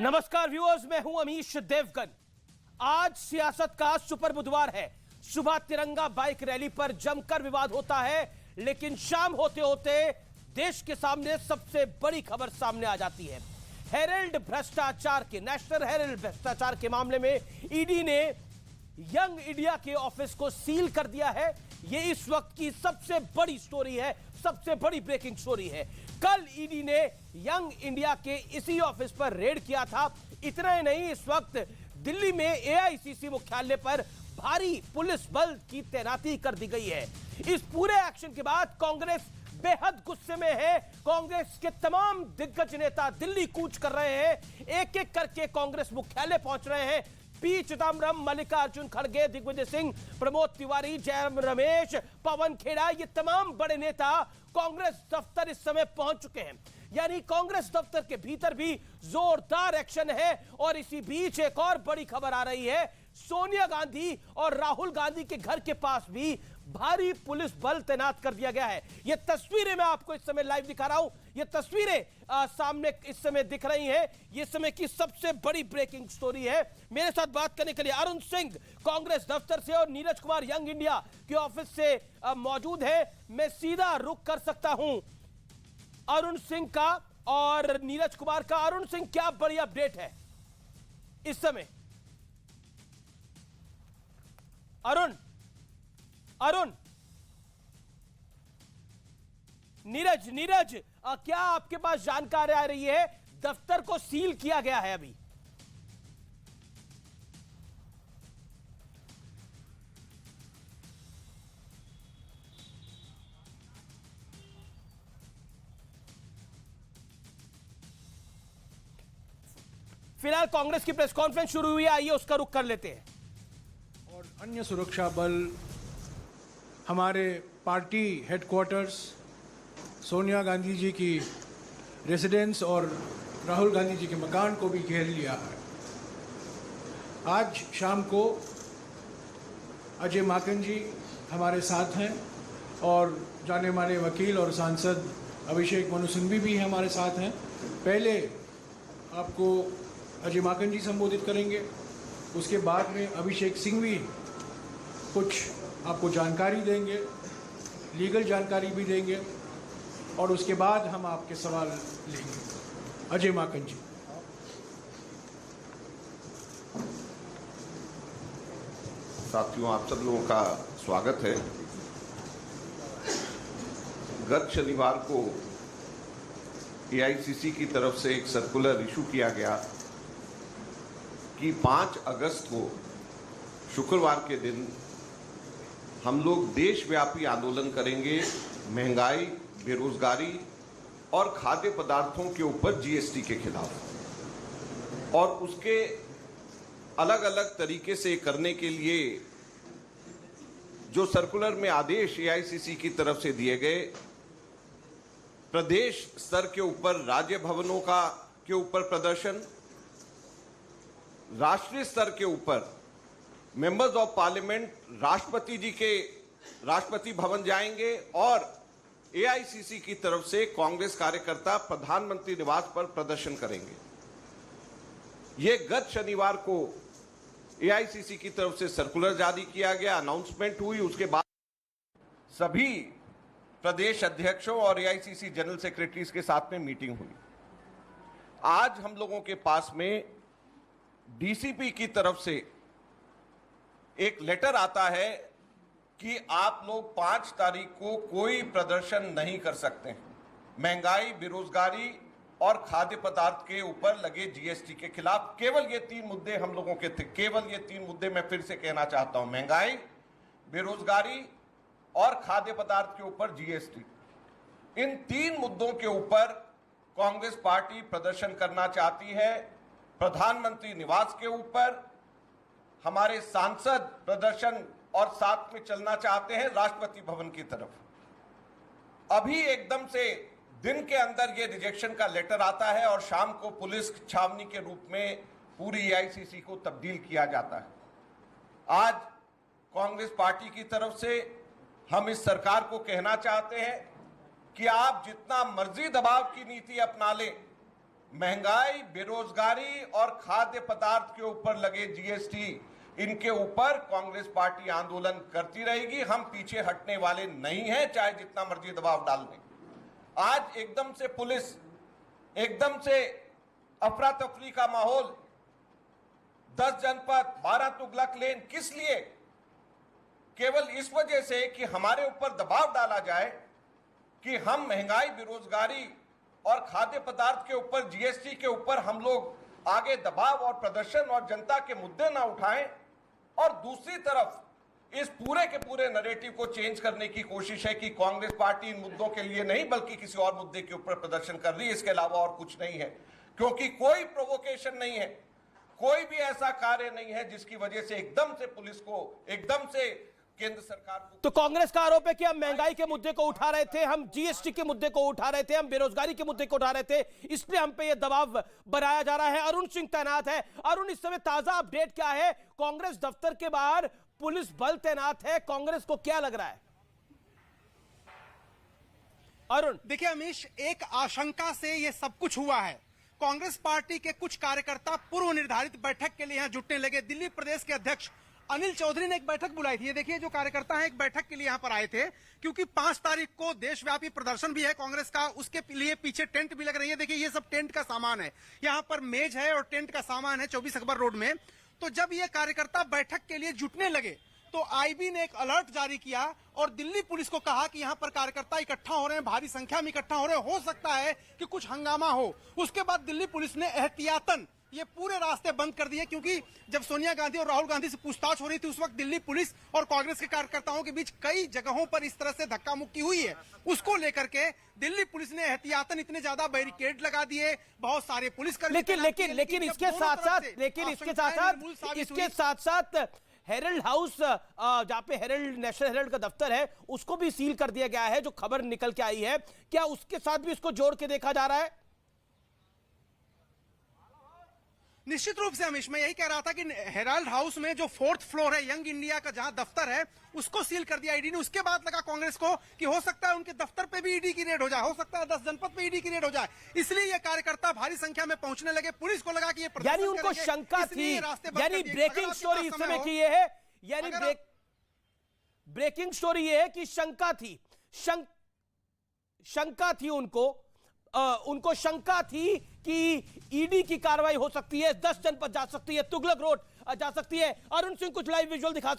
नमस्कार व्यूअर्स, मैं हूं अमीश देवगन। आज सियासत का सुपर बुधवार है। सुबह तिरंगा बाइक रैली पर जमकर विवाद होता है, लेकिन शाम होते होते देश के सामने सबसे बड़ी खबर सामने आ जाती है। हेरल्ड भ्रष्टाचार के नेशनल हेरल्ड भ्रष्टाचार के मामले में ईडी ने यंग इंडिया के ऑफिस को सील कर दिया है। यह इस वक्त की सबसे बड़ी स्टोरी है, सबसे बड़ी ब्रेकिंग स्टोरी है। कल ईडी ने यंग इंडिया के इसी ऑफिस पर रेड किया था। इतना ही नहीं, इस वक्त दिल्ली में एआईसीसी मुख्यालय पर भारी पुलिस बल की तैनाती कर दी गई है। इस पूरे एक्शन के बाद कांग्रेस बेहद गुस्से में है। कांग्रेस के तमाम दिग्गज नेता दिल्ली कूच कर रहे हैं, एक एक करके कांग्रेस मुख्यालय पहुंच रहे हैं। पी चिदम्बरम, मल्लिकार्जुन खड़गे, दिग्विजय सिंह, प्रमोद तिवारी, जयराम रमेश, पवन खेड़ा, ये तमाम बड़े नेता कांग्रेस दफ्तर इस समय पहुंच चुके हैं। यानी कांग्रेस दफ्तर के भीतर भी जोरदार एक्शन है। और इसी बीच एक और बड़ी खबर आ रही है, सोनिया गांधी और राहुल गांधी के घर के पास भी भारी पुलिस बल तैनात कर दिया गया है। ये तस्वीरें मैं आपको इस समय लाइव दिखा रहा हूं। ये तस्वीरें सामने इस समय दिख रही हैं। ये समय की सबसे बड़ी ब्रेकिंग स्टोरी है। मेरे साथ बात करने के लिए अरुण सिंह कांग्रेस दफ्तर से और नीरज कुमार यंग इंडिया के ऑफिस से मौजूद है। मैं सीधा रुख कर सकता हूं अरुण सिंह का और नीरज कुमार का। अरुण सिंह, क्या बड़ी अपडेट है इस समय? अरुण, नीरज, क्या आपके पास जानकारी आ रही है? दफ्तर को सील किया गया है अभी। फिलहाल कांग्रेस की प्रेस कॉन्फ्रेंस शुरू हुई है, आइए उसका रुख कर लेते हैं। और अन्य सुरक्षा बल हमारे पार्टी हेडक्वार्टर्स, सोनिया गांधी जी की रेजिडेंस और राहुल गांधी जी के मकान को भी घेर लिया है। आज शाम को अजय माकन जी हमारे साथ हैं और जाने माने वकील और सांसद अभिषेक मनु सिंघवी भी हमारे साथ हैं। पहले आपको अजय माकन जी संबोधित करेंगे, उसके बाद में अभिषेक सिंघवी कुछ आपको जानकारी देंगे, लीगल जानकारी भी देंगे और उसके बाद हम आपके सवाल लेंगे। अजय माकन जी। साथियों, आप सब लोगों का स्वागत है। गत शनिवार को एआईसीसी की तरफ से एक सर्कुलर इशू किया गया कि 5 अगस्त को शुक्रवार के दिन हम लोग देशव्यापी आंदोलन करेंगे महंगाई, बेरोजगारी और खाद्य पदार्थों के ऊपर जीएसटी के खिलाफ। और उसके अलग अलग तरीके से करने के लिए जो सर्कुलर में आदेश एआईसीसी की तरफ से दिए गए, प्रदेश स्तर के ऊपर राज्य भवनों के ऊपर प्रदर्शन, राष्ट्रीय स्तर के ऊपर मेंबर्स ऑफ पार्लियामेंट राष्ट्रपति जी के राष्ट्रपति भवन जाएंगे और एआईसीसी की तरफ से कांग्रेस कार्यकर्ता प्रधानमंत्री निवास पर प्रदर्शन करेंगे। ये गत शनिवार को एआईसीसी की तरफ से सर्कुलर जारी किया गया, अनाउंसमेंट हुई। उसके बाद सभी प्रदेश अध्यक्षों और एआईसीसी जनरल सेक्रेटरीज के साथ में मीटिंग हुई। आज हम लोगों के पास में डीसीपी की तरफ से एक लेटर आता है कि आप लोग 5 तारीख को कोई प्रदर्शन नहीं कर सकते। महंगाई, बेरोजगारी और खाद्य पदार्थ के ऊपर लगे जीएसटी के खिलाफ। केवल ये 3 मुद्दे हम लोगों के थे। केवल ये 3 मुद्दे मैं फिर से कहना चाहता हूं, महंगाई, बेरोजगारी और खाद्य पदार्थ के ऊपर जीएसटी। इन 3 मुद्दों के ऊपर कांग्रेस पार्टी प्रदर्शन करना चाहती है। प्रधानमंत्री निवास के ऊपर हमारे सांसद प्रदर्शन और साथ में चलना चाहते हैं राष्ट्रपति भवन की तरफ। अभी एकदम से दिन के अंदर ये रिजेक्शन का लेटर आता है और शाम को पुलिस छावनी के रूप में पूरी एआईसीसी को तब्दील किया जाता है। आज कांग्रेस पार्टी की तरफ से हम इस सरकार को कहना चाहते हैं कि आप जितना मर्जी दबाव की नीति अपना लें, महंगाई, बेरोजगारी और खाद्य पदार्थ के ऊपर लगे जीएसटी, इनके ऊपर कांग्रेस पार्टी आंदोलन करती रहेगी। हम पीछे हटने वाले नहीं हैं, चाहे जितना मर्जी दबाव डाल दें। आज एकदम से पुलिस, एकदम से अफरा तफरी का माहौल, 10 जनपद, 12 तुगलक लेन, किस लिए? केवल इस वजह से कि हमारे ऊपर दबाव डाला जाए कि हम महंगाई, बेरोजगारी और खाद्य पदार्थ के ऊपर, जीएसटी के ऊपर हम लोग आगे दबाव और प्रदर्शन और जनता के मुद्दे ना उठाएं, और दूसरी तरफ इस पूरे के पूरे नैरेटिव को चेंज करने की कोशिश है कि कांग्रेस पार्टी इन मुद्दों के लिए नहीं बल्कि किसी और मुद्दे के ऊपर प्रदर्शन कर रही है, इसके अलावा और कुछ नहीं है। क्योंकि कोई प्रोवोकेशन नहीं है, कोई भी ऐसा कार्य नहीं है जिसकी वजह से एकदम से पुलिस को, एकदम से केंद्र सरकार को। तो कांग्रेस का आरोप है कि हम महंगाई के मुद्दे को उठा रहे थे, हम जीएसटी के मुद्दे को उठा रहे थे, हम बेरोजगारी के मुद्दे को उठा रहे थे, इसलिए हम पे यह दबाव बनाया जा रहा है। अरुण सिंह तैनात है। अरुण, इस समय ताजा अपडेट क्या है? कांग्रेस दफ्तर के बाहर पुलिस बल तैनात है, कांग्रेस को क्या लग रहा है? अरुण, देखिए अमीश, एक आशंका से यह सब कुछ हुआ है। कांग्रेस पार्टी के कुछ कार्यकर्ता पूर्व निर्धारित बैठक के लिए यहां जुटने लगे। दिल्ली प्रदेश के अध्यक्ष अनिल चौधरी ने एक बैठक बुलाई थी। ये देखिए, जो कार्यकर्ता हैं एक बैठक के लिए यहां पर आए थे, क्योंकि 5 तारीख को देशव्यापी प्रदर्शन भी है कांग्रेस का, उसके लिए पीछे टेंट भी लग रही है। देखिए, ये सब टेंट का सामान है, यहां पर मेज है और टेंट का सामान है 24 अकबर रोड में। तो जब ये कार्यकर्ता बैठक के लिए जुटने लगे तो आईबी ने एक अलर्ट जारी किया और दिल्ली पुलिस को कहा कि यहां पर कार्यकर्ता इकट्ठा हो रहे हैं, भारी संख्या में इकट्ठा हो रहे हैं, हो सकता है कि कुछ हंगामा हो। उसके बाद दिल्ली पुलिस ने एहतियातन ये पूरे रास्ते बंद कर दिए, क्योंकि जब सोनिया गांधी और राहुल गांधी से पूछताछ हो रही थी उस वक्त दिल्ली पुलिस और कांग्रेस के कार्यकर्ताओं के बीच कई जगहों पर इस तरह से धक्का मुक्की हुई है। उसको लेकर के दिल्ली पुलिस ने एहतियातन इतने ज्यादा बैरिकेड लगा दिए, बहुत सारे पुलिसकर्मी। लेकिन इसके साथ साथ हेरल्ड हाउस, जहां पे हेरल्ड, नेशनल हेरल्ड का दफ्तर है, उसको भी सील कर दिया गया है, जो खबर निकल के आई है। क्या उसके साथ भी इसको जोड़ के देखा जा रहा है? निश्चित रूप से अमीश, मैं यही कह रहा था कि हेराल्ड हाउस में जो 4th फ्लोर है यंग इंडिया का, जहां दफ्तर है, उसको सील कर दिया ईडी ने। उसके बाद लगा कांग्रेस को कि हो सकता है उनके दफ्तर पे भी ईडी की रेड हो जाए, हो सकता है 10 जनपद पे ईडी की रेड हो जाए, इसलिए ये कार्यकर्ता भारी संख्या में पहुंचने लगे। पुलिस को लगा कि ये यानी उनको शंका थी, यानी ब्रेकिंग स्टोरी इस समय की ये है, यानी ब्रेकिंग स्टोरी ये है कि शंका थी, शंका थी उनको शंका थी कि ईडी की कार्रवाई हो सकती है, 10 जनपद जा सकती है, तुगलक रोड जा सकती है। अरुण सिंह कुछ लाइव विजुअल दिखा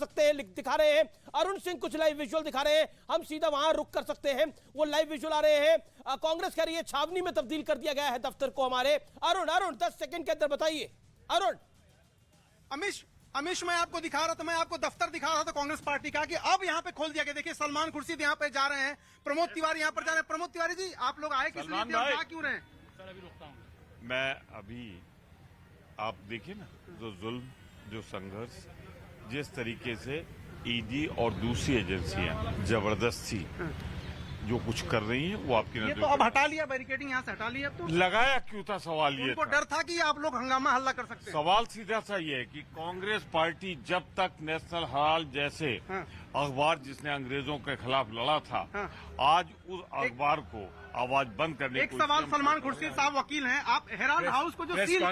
रहे हैं। अरुण सिंह कुछ लाइव विजुअल दिखा रहे हैं, हम सीधा वहां रुक कर सकते हैं, वो लाइव विजुअल आ रहे हैं। कांग्रेस कह रही है छावनी में तब्दील कर दिया गया है दफ्तर को हमारे। अरुण 10 सेकंड के अंदर बताइए। अरुण। अमीश, मैं आपको दिखा रहा था, मैं आपको दफ्तर दिखा रहा था कांग्रेस पार्टी का, कि अब यहाँ पे खोल दिया गया। देखिए, सलमान खुर्शीद यहाँ पे जा रहे हैं, प्रमोद तिवारी यहाँ पर जा रहे हैं। प्रमोद तिवारी जी, आप लोग आए किस लिए थे और जा क्यों रहे हैं? मैं अभी, आप देखिए ना, जो जुल्म, जो संघर्ष, जिस तरीके से ईडी और दूसरी एजेंसियां जबरदस्ती जो कुछ कर रही हैं, वो आपकी ये तो अब हटा लिया, बैरिकेडिंग यहाँ से हटा लिया। अब तो लगाया क्यों था? सवाल ये उनको डर था कि आप लोग हंगामा हल्ला कर सकते हैं। सवाल सीधा सा ये है कि कांग्रेस पार्टी जब तक नेशनल हेराल्ड जैसे अखबार, जिसने अंग्रेजों के खिलाफ लड़ा था, आज उस अखबार को आवाज बंद करने। एक सवाल, सलमान खुर्शीद साहब वकील हैं, आप हेराल्ड हाउस को जो सील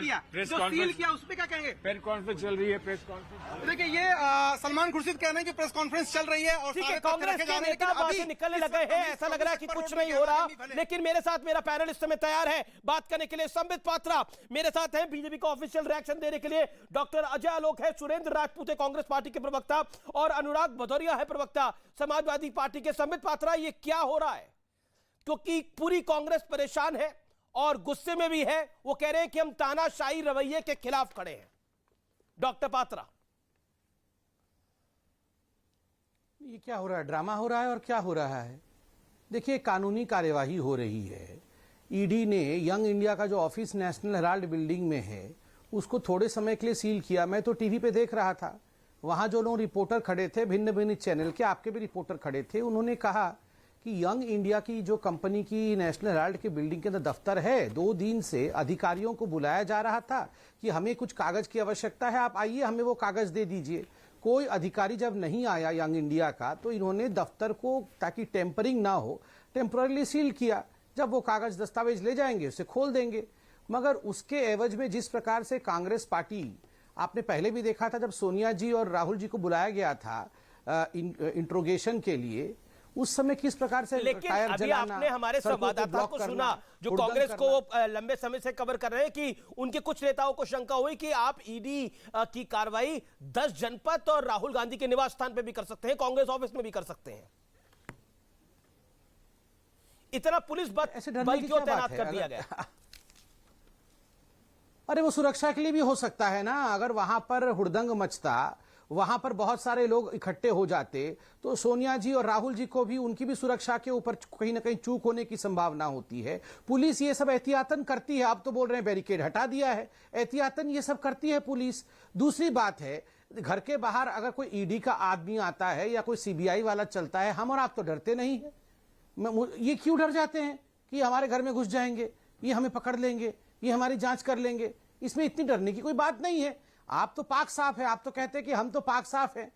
किया उस पर क्या कहेंगे? प्रेस कॉन्फ्रेंस चल रही है, प्रेस कॉन्फ्रेंस। देखिए, ये सलमान खुर्शीद कह रहे हैं कि प्रेस कॉन्फ्रेंस चल रही है और ठीक है, कांग्रेस के नेता वहां से निकलने लगे हैं, ऐसा लग रहा है कि कुछ नहीं हो रहा। लेकिन मेरे साथ मेरा पैनल इस समय तैयार है बात करने के लिए। संबित पात्रा मेरे साथ हैं, बीजेपी का ऑफिशियल रिएक्शन देने के लिए। डॉक्टर अजय आलोक है, सुरेंद्र राजपूत है कांग्रेस पार्टी के प्रवक्ता, और अनुराग भदौरिया है प्रवक्ता समाजवादी पार्टी के। संबित पात्रा, ये क्या हो रहा है? क्योंकि पूरी कांग्रेस परेशान है और गुस्से में भी है, वो कह रहे हैं कि हम तानाशाही रवैये के खिलाफ खड़े हैं। डॉक्टर पात्रा, ये क्या हो रहा है? ड्रामा हो रहा है और क्या हो रहा है? देखिए, कानूनी कार्यवाही हो रही है। ईडी ने यंग इंडिया का जो ऑफिस नेशनल हेराल्ड बिल्डिंग में है, उसको थोड़े समय के लिए सील किया। मैं तो टीवी पे देख रहा था, वहां जो लोग रिपोर्टर खड़े थे, भिन्न भिन्न चैनल के, आपके भी रिपोर्टर खड़े थे, उन्होंने कहा कि यंग इंडिया की जो कंपनी की नेशनल हेराल्ड की बिल्डिंग के अंदर दफ्तर है, 2 दिन से अधिकारियों को बुलाया जा रहा था कि हमें कुछ कागज की आवश्यकता है, आप आइए, हमें वो कागज दे दीजिए। कोई अधिकारी जब नहीं आया यंग इंडिया का, तो इन्होंने दफ्तर को, ताकि टेम्परिंग ना हो, टेम्पररी सील किया। जब वो कागज दस्तावेज ले जाएंगे, उसे खोल देंगे। मगर उसके एवज में जिस प्रकार से कांग्रेस पार्टी, आपने पहले भी देखा था जब सोनिया जी और राहुल जी को बुलाया गया था इंट्रोगेशन के लिए, उस समय किस प्रकार से लेकिन टायर अभी जलाना, आपने हमारे सड़कों को संवाददाता ब्लॉक को करना, सुना जो हुड़दंग कांग्रेस करना। को लंबे समय से कवर कर रहे हैं कि उनके कुछ नेताओं को शंका हुई कि आप ईडी की कार्रवाई 10 जनपद और राहुल गांधी के निवास स्थान पे भी कर सकते हैं, कांग्रेस ऑफिस में भी कर सकते हैं। इतना पुलिस ऐसे डरने बल की क्यों क्या बात तैनात है? कर दिया गया? अरे वो सुरक्षा के लिए भी हो सकता है ना। अगर वहां पर हुड़दंग मचता, वहां पर बहुत सारे लोग इकट्ठे हो जाते, तो सोनिया जी और राहुल जी को भी, उनकी भी सुरक्षा के ऊपर कहीं ना कहीं चूक होने की संभावना होती है। पुलिस ये सब एहतियातन करती है। आप तो बोल रहे हैं बैरिकेड हटा दिया है, एहतियातन ये सब करती है पुलिस। दूसरी बात है, घर के बाहर अगर कोई ईडी का आदमी आता है या कोई सीबीआई वाला चलता है, हम और आप तो डरते नहीं है। ये क्यों डर जाते हैं कि हमारे घर में घुस जाएंगे, ये हमें पकड़ लेंगे, ये हमारी जांच कर लेंगे? इसमें इतनी डरने की कोई बात नहीं है। आप तो पाक साफ है, आप तो कहते हैं कि हम तो पाक साफ हैं।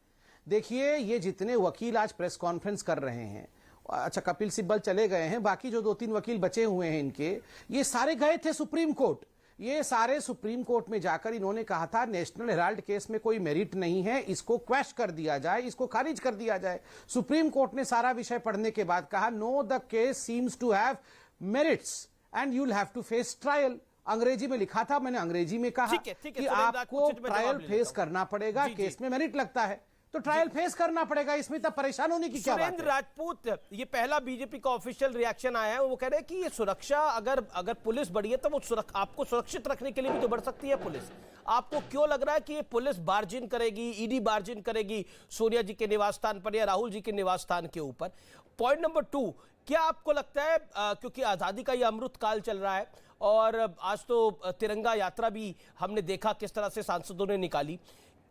देखिए, ये जितने वकील आज प्रेस कॉन्फ्रेंस कर रहे हैं, अच्छा कपिल सिब्बल चले गए हैं, बाकी जो 2-3 वकील बचे हुए हैं इनके, ये सारे गए थे सुप्रीम कोर्ट। ये सारे सुप्रीम कोर्ट में जाकर इन्होंने कहा था नेशनल हेराल्ड केस में कोई मेरिट नहीं है, इसको क्वैश कर दिया जाए, इसको खारिज कर दिया जाए। सुप्रीम कोर्ट ने सारा विषय पढ़ने के बाद कहा no, the case seems to have merits and you will have to face trial. अंग्रेजी में लिखा था, मैंने अंग्रेजी में कहा ठीक है, कि आपको ट्रायल फेस करना पड़ेगा। केस में मेरिट लगता है तो ट्रायल फेस करना पड़ेगा, इसमें तब परेशान होने की क्या बात है? सुरेंद्र राजपूत, ये पहला बीजेपी का ऑफिशियल रिएक्शन आया है। वो कह रहे हैं कि ये सुरक्षा, अगर पुलिस बढ़ी है तो वो आपको सुरक्षित रखने के लिए भी तो बढ़ सकती है पुलिस। आपको क्यों लग रहा है कि ये पुलिस बार्जिन करेगी, ईडी बार्जिन करेगी सोनिया जी के निवास स्थान पर या राहुल जी के निवास स्थान के ऊपर? पॉइंट नंबर 2, क्या आपको लगता है, क्योंकि आजादी का ये अमृत काल चल रहा है और आज तो तिरंगा यात्रा भी हमने देखा किस तरह से सांसदों ने निकाली,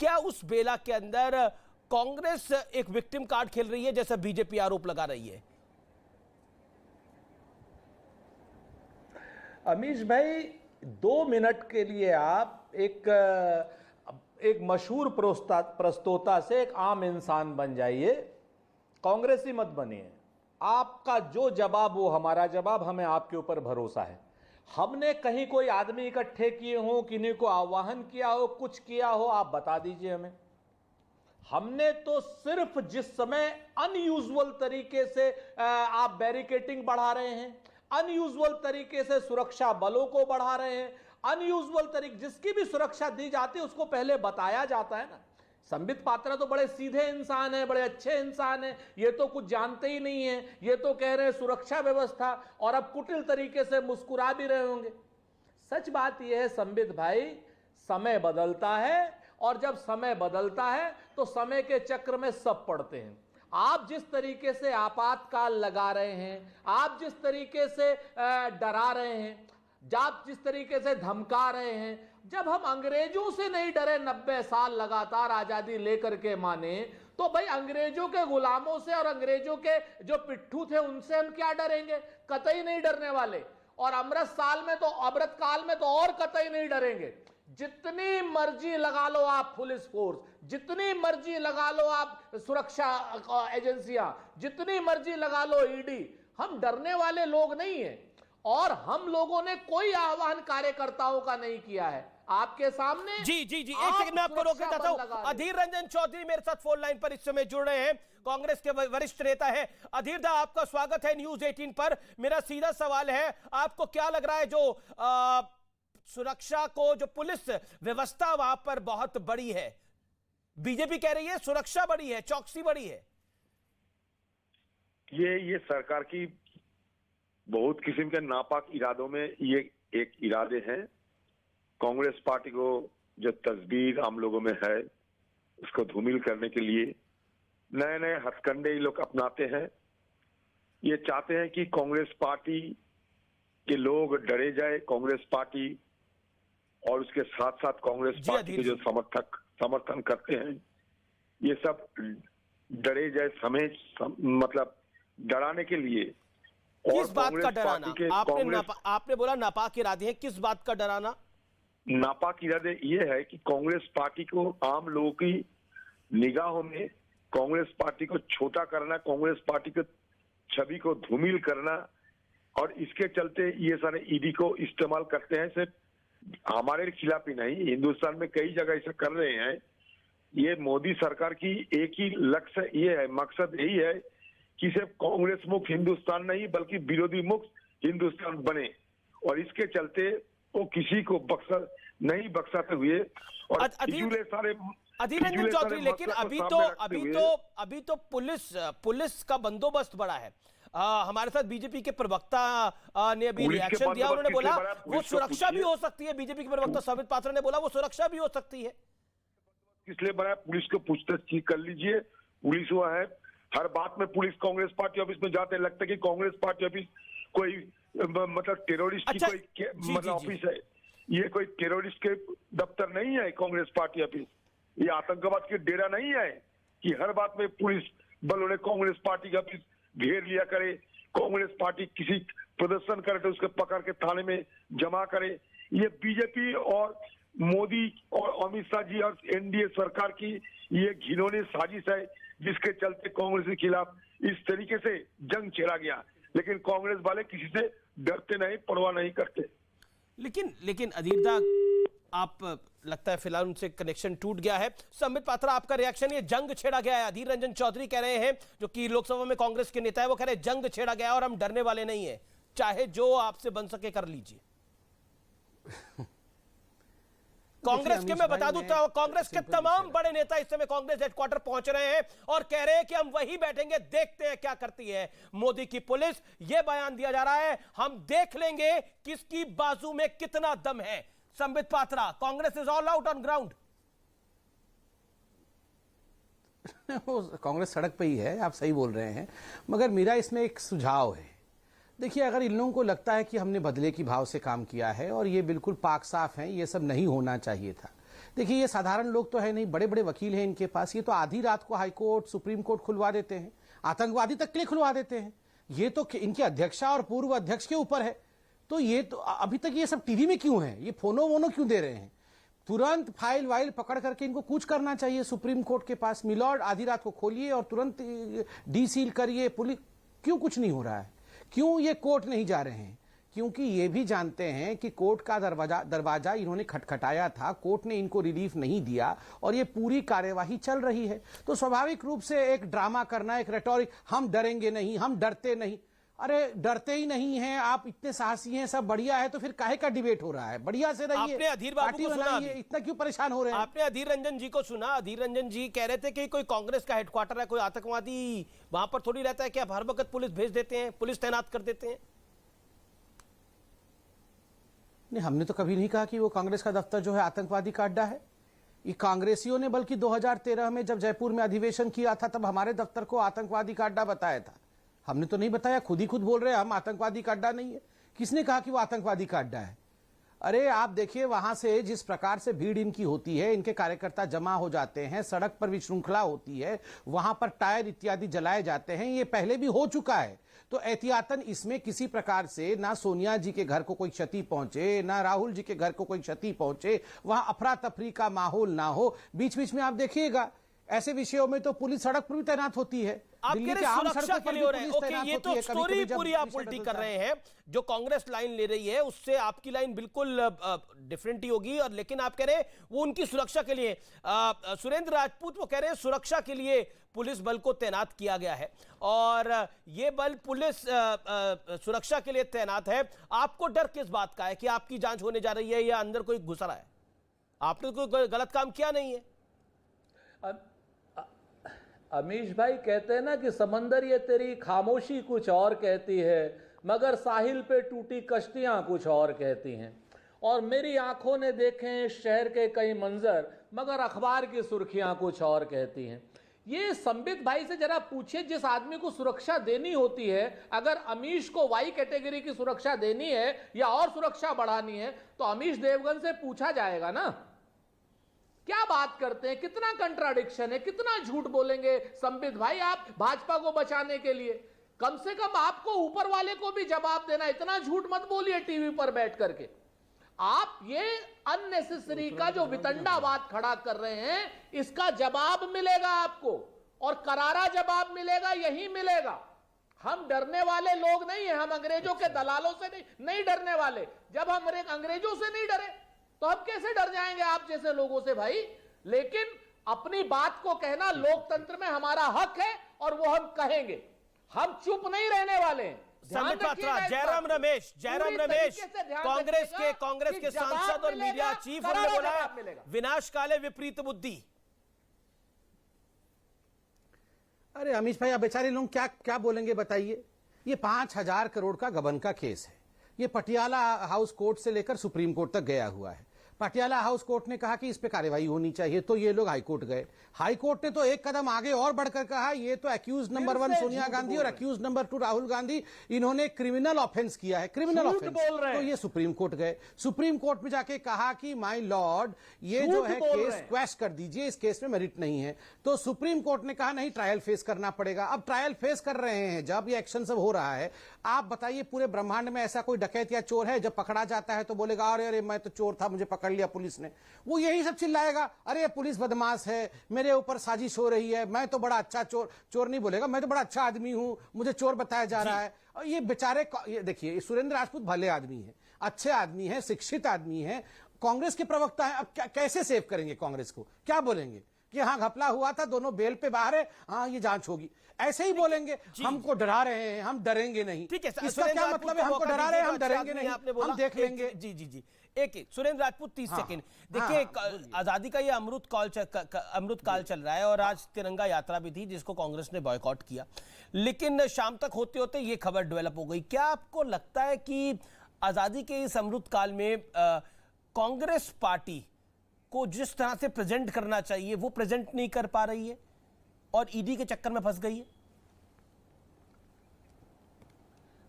क्या उस बेला के अंदर कांग्रेस एक विक्टिम कार्ड खेल रही है जैसा बीजेपी आरोप लगा रही है? अमीश भाई, 2 मिनट के लिए आप एक मशहूर प्रस्तोता से एक आम इंसान बन जाइए, कांग्रेसी मत बनिए। आपका जो जवाब वो हमारा जवाब, हमें आपके ऊपर भरोसा है। हमने कहीं कोई आदमी इकट्ठे किए हो, किन्हीं को आह्वान किया हो, कुछ किया हो, आप बता दीजिए हमें। हमने तो सिर्फ जिस समय अनयूजुअल तरीके से आप बैरिकेटिंग बढ़ा रहे हैं, अनयूजुअल तरीके से सुरक्षा बलों को बढ़ा रहे हैं, अनयूजुअल तरीके जिसकी भी सुरक्षा दी जाती है उसको पहले बताया जाता है ना। संबित पात्रा तो बड़े सीधे इंसान है, बड़े अच्छे इंसान है, ये तो कुछ जानते ही नहीं है, ये तो कह रहे हैं सुरक्षा व्यवस्था, और अब कुटिल तरीके से मुस्कुरा भी रहे होंगे। सच बात यह है संबित भाई, समय बदलता है और जब समय बदलता है तो समय के चक्र में सब पड़ते हैं। आप जिस तरीके से आपातकाल लगा रहे हैं, आप जिस तरीके से डरा रहे हैं, आप जिस तरीके से धमका रहे हैं, जब हम अंग्रेजों से नहीं डरे 90 साल लगातार आजादी लेकर के माने, तो भाई अंग्रेजों के गुलामों से और अंग्रेजों के जो पिट्ठू थे उनसे हम क्या डरेंगे? कतई नहीं डरने वाले। और अमृत काल में तो और कतई नहीं डरेंगे। जितनी मर्जी लगा लो आप पुलिस फोर्स, जितनी मर्जी लगा लो आप सुरक्षा एजेंसियां, जितनी मर्जी लगा लो ईडी, हम डरने वाले लोग नहीं हैं। और हम लोगों ने कोई आह्वान कार्यकर्ताओं का नहीं किया है आपके सामने। जी जी जी, एक सेकंड में आपको रोकना चाहता हूं। अधीर रंजन चौधरी मेरे साथ फोन लाइन पर इस समय जुड़ रहे हैं, कांग्रेस के वरिष्ठ नेता है। अधीर दा, आपका स्वागत है न्यूज 18 पर। मेरा सीधा सवाल है, आपको क्या लग रहा है जो सुरक्षा को, जो पुलिस व्यवस्था वहां पर बहुत बड़ी है, बीजेपी कह रही है सुरक्षा बड़ी है, चौकसी बड़ी है? ये सरकार की बहुत किस्म के नापाक इरादों में ये एक इरादे हैं। कांग्रेस पार्टी को जो तस्वीर आम लोगों में है उसको धूमिल करने के लिए नए नए हथकंडे ये लोग अपनाते हैं। ये चाहते हैं कि कांग्रेस पार्टी के लोग डरे जाए, कांग्रेस पार्टी और उसके साथ साथ कांग्रेस पार्टी के जो समर्थन करते हैं ये सब डरे जाए, मतलब डराने के लिए। किस बात का डराना? आपने बोला नापाक इरादे हैं, किस बात का डराना? नापाक इरादे ये है कि कांग्रेस पार्टी को आम लोगों की निगाहों में कांग्रेस पार्टी को छोटा करना, कांग्रेस पार्टी की छवि को धूमिल करना और इसके चलते ये सारे ईडी को इस्तेमाल करते हैं। सिर्फ हमारे खिलाफ ही नहीं, हिंदुस्तान में कई जगह ऐसा कर रहे हैं। ये मोदी सरकार की एक ही लक्ष्य ये है, मकसद यही है कि सिर्फ कांग्रेस मुक्त हिंदुस्तान नहीं बल्कि विरोधी मुक्त हिंदुस्तान बने, और इसके चलते वो किसी को नहीं बख्शाते हुए और सारे अधीर रंजन चौधरी, लेकिन अभी तो पुलिस का बंदोबस्त बड़ा है। हमारे साथ बीजेपी के प्रवक्ता ने अभी रिएक्शन दिया, उन्होंने बोला वो सुरक्षा भी हो सकती है। बीजेपी के प्रवक्ता संबित पात्रा ने बोला वो सुरक्षा भी हो सकती है। इसलिए बड़ा पुलिस को पूछताछ कर लीजिए। पुलिस हुआ है, हर बात में पुलिस कांग्रेस पार्टी ऑफिस में जाते लगता है कि कांग्रेस पार्टी ऑफिस कोई मतलब टेररिस्ट की कोई मतलब ऑफिस है। ये कोई टेररिस्ट के दफ्तर नहीं है कांग्रेस पार्टी ऑफिस। ये आतंकवाद के डेरा नहीं है कि हर बात में पुलिस बलों ने कांग्रेस पार्टी का ऑफिस घेर लिया करे। कांग्रेस पार्टी किसी प्रदर्शन करे तो उसको पकड़ के थाने में जमा करे। ये बीजेपी और मोदी और अमित शाह जी और एनडीए सरकार की ये घिनौनी साजिश है, जिसके चलते कांग्रेस के खिलाफ इस तरीके से जंग छेड़ा गया। लेकिन कांग्रेस वाले किसी से डरते नहीं, परवाह नहीं करते। लेकिन अधीर दा, आप लगता है फिलहाल उनसे कनेक्शन टूट गया है। संबित पात्रा, आपका रिएक्शन, ये जंग छेड़ा गया है। अधीर रंजन चौधरी कह रहे हैं, जो कि लोकसभा में कांग्रेस के नेता है, वो कह रहे हैं जंग छेड़ा गया और हम डरने वाले नहीं है, चाहे जो आपसे बन सके कर लीजिए। कांग्रेस के, मैं बता दूं तो कांग्रेस के तमाम बड़े नेता इस समय कांग्रेस हेडक्वार्टर पहुंच रहे हैं और कह रहे हैं कि हम वही बैठेंगे, देखते हैं क्या करती है मोदी की पुलिस। यह बयान दिया जा रहा है, हम देख लेंगे किसकी बाजू में कितना दम है। Sambit Patra, Congress is all out on ground. Congress सड़क पे ही है, आप सही बोल रहे हैं, मगर मेरा इसमें एक सुझाव है। देखिए, अगर इन लोगों को लगता है कि हमने बदले की भाव से काम किया है और ये बिल्कुल पाक साफ हैं, ये सब नहीं होना चाहिए था। देखिए, ये साधारण लोग तो है नहीं, बड़े बड़े वकील हैं इनके पास। ये तो आधी रात को हाई कोर्ट, सुप्रीम कोर्ट खुलवा देते हैं, आतंकवादी तक के लिए खुलवा देते हैं। ये तो इनके अध्यक्षा और पूर्व अध्यक्ष के ऊपर है। तो ये तो अभी तक ये सब टीवी में क्यों है, ये फोनो वोनो क्यों दे रहे हैं? तुरंत फाइल वाइल पकड़ करके इनको कुछ करना चाहिए सुप्रीम कोर्ट के पास। मिलॉर्ड, आधी रात को खोलिए और तुरंत डी सील करिए। पुलिस क्यों कुछ नहीं हो रहा है? क्यों ये कोर्ट नहीं जा रहे हैं? क्योंकि ये भी जानते हैं कि कोर्ट का दरवाजा इन्होंने खटखटाया था, कोर्ट ने इनको रिलीफ नहीं दिया और ये पूरी कार्यवाही चल रही है। तो स्वाभाविक रूप से एक ड्रामा करना, एक रेटोरिक, हम डरेंगे नहीं, हम डरते नहीं। अरे डरते ही नहीं हैं आप, इतने साहसी हैं, सब बढ़िया है, तो फिर काहे का डिबेट हो रहा है? बढ़िया से रहिए, आपने अधीर बाबू को सुना, इतना क्यों परेशान हो रहे हैं? आपने अधीर रंजन जी को सुना? अधीर रंजन जी कह रहे थे कि कोई कांग्रेस का हेडक्वार्टर है, कोई आतंकवादी वहां पर थोड़ी रहता है कि आप हर वक्त पुलिस भेज देते हैं, पुलिस तैनात कर देते हैं। नहीं, हमने तो कभी नहीं कहा कि वो कांग्रेस का दफ्तर जो है आतंकवादी का अड्डा है। ये कांग्रेसियों ने बल्कि 2013 में जब जयपुर में अधिवेशन किया था, तब हमारे दफ्तर को आतंकवादी का अड्डा बताया था। हमने तो नहीं बताया, खुद ही खुद बोल रहे हैं हम आतंकवादी का अड्डा नहीं है। किसने कहा कि वो आतंकवादी का अड्डा है? अरे आप देखिए, वहां से जिस प्रकार से भीड़ इनकी होती है, इनके कार्यकर्ता जमा हो जाते हैं, सड़क पर विशृंखला होती है, वहां पर टायर इत्यादि जलाए जाते हैं, ये पहले भी हो चुका है। तो एहतियातन इसमें किसी प्रकार से ना सोनिया जी के घर को कोई क्षति पहुंचे, ना राहुल जी के घर को कोई क्षति पहुंचे, वहां अफरा तफरी का माहौल ना हो। बीच बीच में आप देखिएगा, ऐसे विषयों में तो पुलिस सड़क पर भी तैनात होती है। आप कह रहे सुरक्षा के लिए हो रहे हैं। ओके, ये तो स्टोरी पूरी आप उल्टी कर रहे हैं। जो कांग्रेस लाइन ले रही है उससे आपकी लाइन बिल्कुल डिफरेंट ही होगी। और लेकिन आप कह रहे हैं वो उनकी सुरक्षा के लिए। सुरेंद्र राजपूत वो कह रहे हैं सुरक्षा के लिए पुलिस बल को तैनात किया गया है और ये बल पुलिस सुरक्षा के लिए तैनात है। आपको डर किस बात का है कि आपकी जांच होने जा रही है या अंदर कोई घुस रहा है? आपने कोई गलत काम किया नहीं है। अमीश भाई कहते हैं ना कि समंदर ये तेरी खामोशी कुछ और कहती है, मगर साहिल पे टूटी कश्तियां कुछ और कहती हैं। और मेरी आंखों ने देखे हैं शहर के कई मंजर, मगर अखबार की सुर्खियां कुछ और कहती हैं। ये संबित भाई से जरा पूछिए, जिस आदमी को सुरक्षा देनी होती है, अगर अमीश को वाई कैटेगरी की सुरक्षा देनी है या और सुरक्षा बढ़ानी है, तो अमीश देवगन से पूछा जाएगा ना। क्या बात करते हैं, कितना कंट्राडिक्शन है, कितना झूठ बोलेंगे संबित भाई आप भाजपा को बचाने के लिए। कम से कम आपको ऊपर वाले को भी जवाब देना, इतना झूठ मत बोलिए टीवी पर बैठ करके। आप ये अननेसेसरी का जो वितंडावाद खड़ा कर रहे हैं, इसका जवाब मिलेगा आपको और करारा जवाब मिलेगा, यही मिलेगा। हम डरने वाले लोग नहीं है, हम अंग्रेजों के दलालों से नहीं डरने वाले। जब हम अंग्रेजों से नहीं डरे तो हम कैसे डर जाएंगे आप जैसे लोगों से भाई। लेकिन अपनी बात को कहना लोकतंत्र में हमारा हक है और वो हम कहेंगे, हम चुप नहीं रहने वाले हैं। संबित पात्रा, जयराम रमेश कांग्रेस के सांसद और मीडिया चीफ, उन्होंने बोला विनाश काले विपरीत बुद्धि। अरे अमीश भाई, अब बेचारे लोग क्या क्या बोलेंगे बताइए। ये 5,000 करोड़ का गबन का केस है। ये पटियाला हाउस कोर्ट से लेकर सुप्रीम कोर्ट तक गया हुआ है। पटियाला हाउस कोर्ट ने कहा कि इस पे कार्रवाई होनी चाहिए, तो ये लोग हाईकोर्ट गए। हाईकोर्ट ने तो एक कदम आगे और बढ़कर कहा ये तो अक्यूज नंबर 1 सोनिया गांधी और अक्यूज नंबर 2 राहुल गांधी, इन्होंने क्रिमिनल ऑफेंस किया है, क्रिमिनल ऑफेंस। तो ये सुप्रीम कोर्ट गए। सुप्रीम कोर्ट में जाके कहा कि माय लॉर्ड, ये जो है केस क्वैश कर दीजिए, इस केस में मेरिट नहीं है। तो सुप्रीम कोर्ट ने कहा नहीं, ट्रायल फेस करना पड़ेगा। अब ट्रायल फेस कर रहे हैं जब ये एक्शन सब हो रहा है। आप बताइए, पूरे ब्रह्मांड में ऐसा कोई डकैत या चोर है जब पकड़ा जाता है तो बोलेगा अरे अरे मैं तो चोर था, मुझे पकड़ लिया पुलिस ने? वो यही सब चिल्लाएगा, अरे पुलिस बदमाश है, मेरे ऊपर साजिश हो रही है, मैं तो बड़ा अच्छा चोर नहीं बोलेगा, मैं तो बड़ा अच्छा आदमी हूं, मुझे चोर बताया जा रहा है। और ये बेचारे, ये देखिए सुरेंद्र राजपूत भले आदमी है, अच्छे आदमी है, शिक्षित आदमी है, कांग्रेस के प्रवक्ता है। अब कैसे सेव करेंगे कांग्रेस को? क्या बोलेंगे कि हाँ घपला हुआ था, दोनों बेल पे बाहर है, हाँ ये जांच होगी, ऐसे ही बोलेंगे। हमको डरा रहे हैं, हम डरेंगे नहीं। ठीक है, इसका क्या मतलब है? हमको डरा रहे हैं, हम डरेंगे नहीं, हम देख लेंगे। जी जी जी, एक सुरेंद्र राजपूत 30 सेकंड। देखिए, आजादी का ये अमृत काल चल रहा है और आज तिरंगा यात्रा भी थी जिसको कांग्रेस ने बॉयकॉट किया, लेकिन शाम तक होते होते ये खबर डेवलप हो गई। क्या आपको लगता है कि आजादी के इस अमृत काल में कांग्रेस पार्टी को जिस तरह से प्रेजेंट करना चाहिए वो प्रेजेंट नहीं कर पा रही है और ईडी के चक्कर में फंस गई है?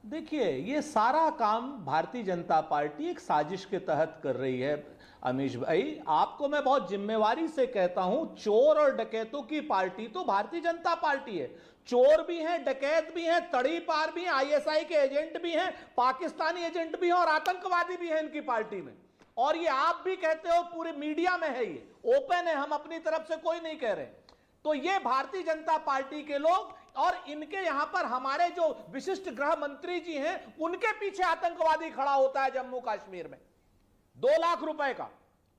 देखिए, ये सारा काम भारतीय जनता पार्टी एक साजिश के तहत कर रही है। अमीश भाई, आपको मैं बहुत जिम्मेवारी से कहता हूं, चोर और डकैतों की पार्टी तो भारतीय जनता पार्टी है। चोर भी हैं, डकैत भी हैं, तड़ीपार भी हैं, आईएसआई के एजेंट भी हैं, पाकिस्तानी एजेंट भी हैं और आतंकवादी भी हैं इनकी पार्टी में। और ये आप भी कहते हो, पूरे मीडिया में है, ये ओपन है, हम अपनी तरफ से कोई नहीं कह रहे। तो ये भारतीय जनता पार्टी के लोग और इनके यहां पर हमारे जो विशिष्ट गृह मंत्री जी हैं, उनके पीछे आतंकवादी खड़ा होता है जम्मू कश्मीर में 2 लाख रुपए का।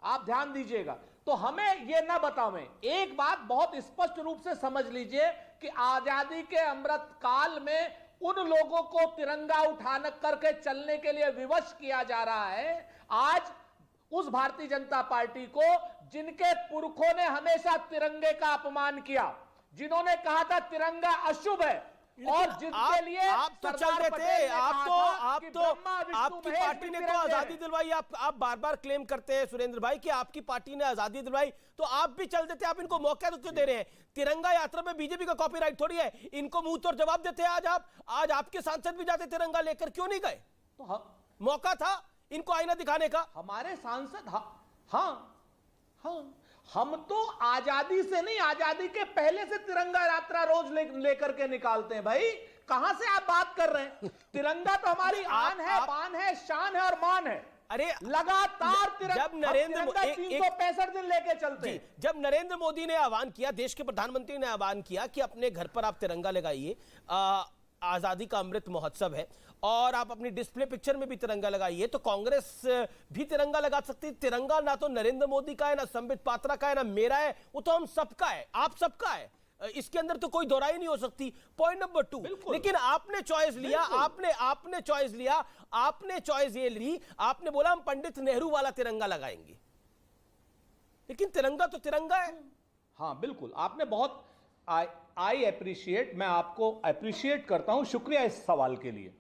आप ध्यान दीजिएगा। तो हमें ये ना बतावें, एक बात बहुत स्पष्ट रूप से समझ लीजिए कि आजादी के अमृत काल में उन लोगों को तिरंगा उठाने करके चलने के लिए विवश किया जा रहा है। आज उस भारतीय जनता पार्टी को जिनके पुरखों ने हमेशा तिरंगे का अपमान किया, जिन्होंने कहा था तिरंगा अशुभ है, और जिनके लिए आप तो चल रहे थे, आपकी पार्टी ने तो आजादी दिलवाई। आप बार बार क्लेम करते हैं सुरेंद्र भाई कि आपकी पार्टी ने आजादी दिलवाई, तो आप भी चल देते, आप इनको मौका तो क्यों दे रहे हैं? तिरंगा यात्रा में बीजेपी का कॉपीराइट थोड़ी है, इनको मुंह तोड़ जवाब देते हैं। आज आपके सांसद भी जाते तिरंगा लेकर, क्यों नहीं गए? तो मौका था इनको आईना दिखाने का। हमारे सांसद हाँ, हम तो आजादी से नहीं, आजादी के पहले से तिरंगा यात्रा रोज लेकर के निकालते हैं भाई। कहां से आप बात कर रहे हैं? तिरंगा तो हमारी आन है, बान है, शान है और मान है। अरे लगातार जब नरेंद्र मोदी 365 दिन लेके चलते हैं। जब नरेंद्र मोदी ने आह्वान किया, देश के प्रधानमंत्री ने आह्वान किया कि अपने घर पर आप तिरंगा लगाइए, आजादी का अमृत महोत्सव है और आप अपनी डिस्प्ले पिक्चर में भी तिरंगा लगाइए, तो कांग्रेस भी तिरंगा लगा सकती है। तिरंगा ना तो नरेंद्र मोदी का है, ना संबित पात्रा का है, ना मेरा है, वो तो हम सबका है, आप सबका है, इसके अंदर तो कोई दोहराई नहीं हो सकती। पॉइंट नंबर 2, लेकिन आपने चॉइस लिया, आपने चॉइस लिया, आपने चॉइस ये ली, आपने बोला हम पंडित नेहरू वाला तिरंगा लगाएंगे, लेकिन तिरंगा तो तिरंगा है। हाँ बिल्कुल, आपने बहुत आई अप्रिशिएट, मैं आपको अप्रिशिएट करता हूं, शुक्रिया इस सवाल के लिए।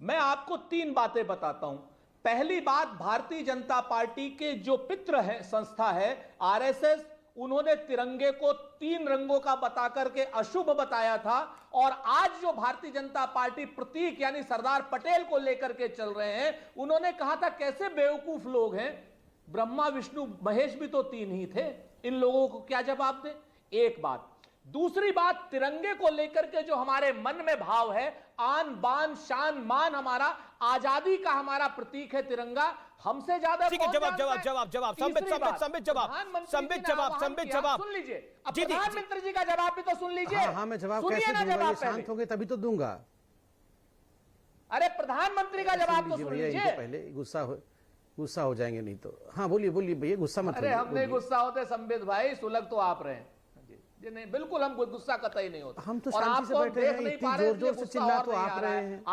मैं आपको 3 बातें बताता हूं। पहली बात, भारतीय जनता पार्टी के जो पितृ है संस्था है आरएसएस, उन्होंने तिरंगे को 3 रंगों का बता करके अशुभ बताया था, और आज जो भारतीय जनता पार्टी प्रतीक यानी सरदार पटेल को लेकर के चल रहे हैं, उन्होंने कहा था कैसे बेवकूफ लोग हैं, ब्रह्मा विष्णु महेश भी तो 3 ही थे, इन लोगों को क्या जवाब दें? एक बात। दूसरी बात, तिरंगे को लेकर के जो हमारे मन में भाव है, आन बान शान मान, हमारा आजादी का हमारा प्रतीक है तिरंगा, हमसे ज्यादा ठीक है। जवाब संबित जवाब सुन लीजिए। अब प्रधानमंत्री जी का जवाब भी तो सुन लीजिए। हाँ, मैं जवाब कैसे दूंगा? शांत हो गए तभी तो दूंगा। अरे प्रधानमंत्री का जवाब तो सुन भैया, लीजिए। इनको पहले गुस्सा हो जाएंगे नहीं तो। हाँ बोलिए बोलिए भैया, गुस्सा मत अरे होइए, हम नहीं बोलिए। गुस्सा होते संबित भाई, सुलग तो आप रहे हैं जी नहीं, बिल्कुल हम गुस्सा कतई नहीं होते। हम तो और शांति से आपको बैठे देख हैं, नहीं इतनी पा रहे, जोर-जोर इसलिए से गुस्सा चिल्ला और तो नहीं आप आ रहा रहे है। हैं।